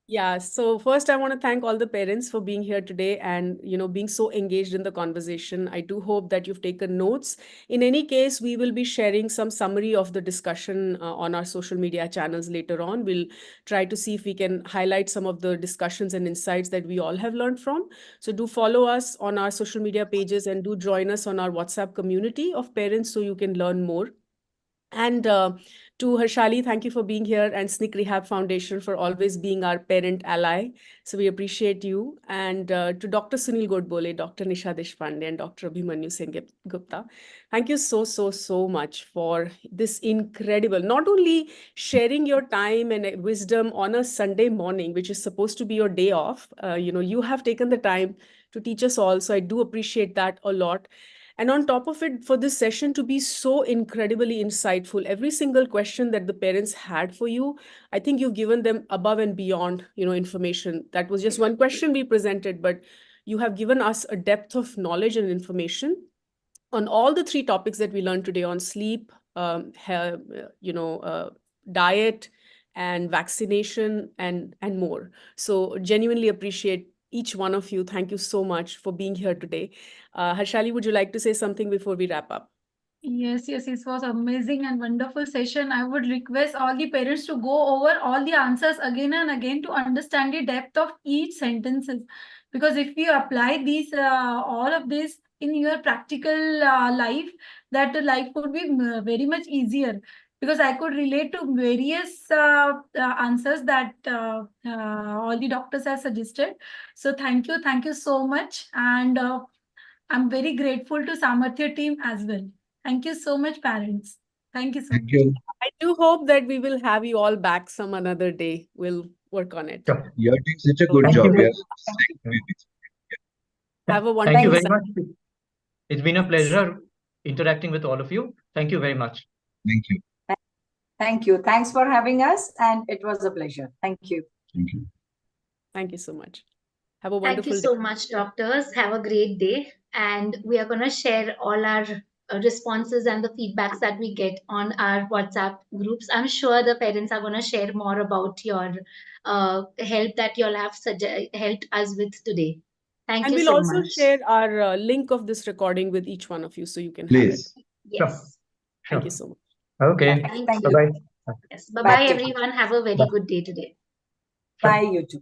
Yeah, so first I want to thank all the parents for being here today and being so engaged in the conversation. I do hope that you've taken notes. In any case, we will be sharing some summary of the discussion on our social media channels later on. We'll try to see if we can highlight some of the discussions and insights that we all have learned from. So do follow us on our social media pages, and do join us on our WhatsApp community of parents so you can learn more. And to Harshali, thank you for being here, and SNIC Rehab Foundation for always being our parent ally. So we appreciate you. And to Dr. Sunil Godbole, Dr. Nisha Deshpande, and Dr. Abhimanyu Sengupta, thank you so, so, so much for this incredible, not only sharing your time and wisdom on a Sunday morning, which is supposed to be your day off. You have taken the time to teach us all. So I do appreciate that a lot. And on top of it, for this session to be so incredibly insightful, every single question that the parents had for you, I think you've given them above and beyond, information. That was just one question we presented, but you have given us a depth of knowledge and information on all the three topics that we learned today on sleep, diet, and vaccination, and more. So genuinely appreciate each one of you. Thank you so much for being here today. Harshali, would you like to say something before we wrap up? Yes, it was amazing and wonderful session. I would request all the parents to go over all the answers again and again to understand the depth of each sentences. Because if you apply these, all of this in your practical life, that life would be very much easier. Because I could relate to various answers that all the doctors have suggested. So thank you so much. And I'm very grateful to Saamarthya team as well. Thank you so much, parents. Thank you so Thank much. you. I do hope that we will have you all back some another day. We'll work on it. Sure. You're doing such a good Thank job. you. Yes. Have a Thank wonderful you very Sunday. much. It's been a pleasure interacting with all of you. Thank you very much. Thank you. Thank you. Thanks for having us, and it was a pleasure. Thank you. Thank you. Thank you so much. Have a Thank you wonderful day. so much, doctors. Have a great day. And we are going to share all our responses and the feedbacks that we get on our WhatsApp groups. I'm sure the parents are going to share more about your help that you all have helped us with today. Thank And you we'll so also much. share our link of this recording with each one of you so you can have it. Please. Yes. Thank you so much. Okay. Thank Thank you. Bye-bye. Yes. Bye Bye. bye, everyone. Have a very Bye. good day today. Bye, you too.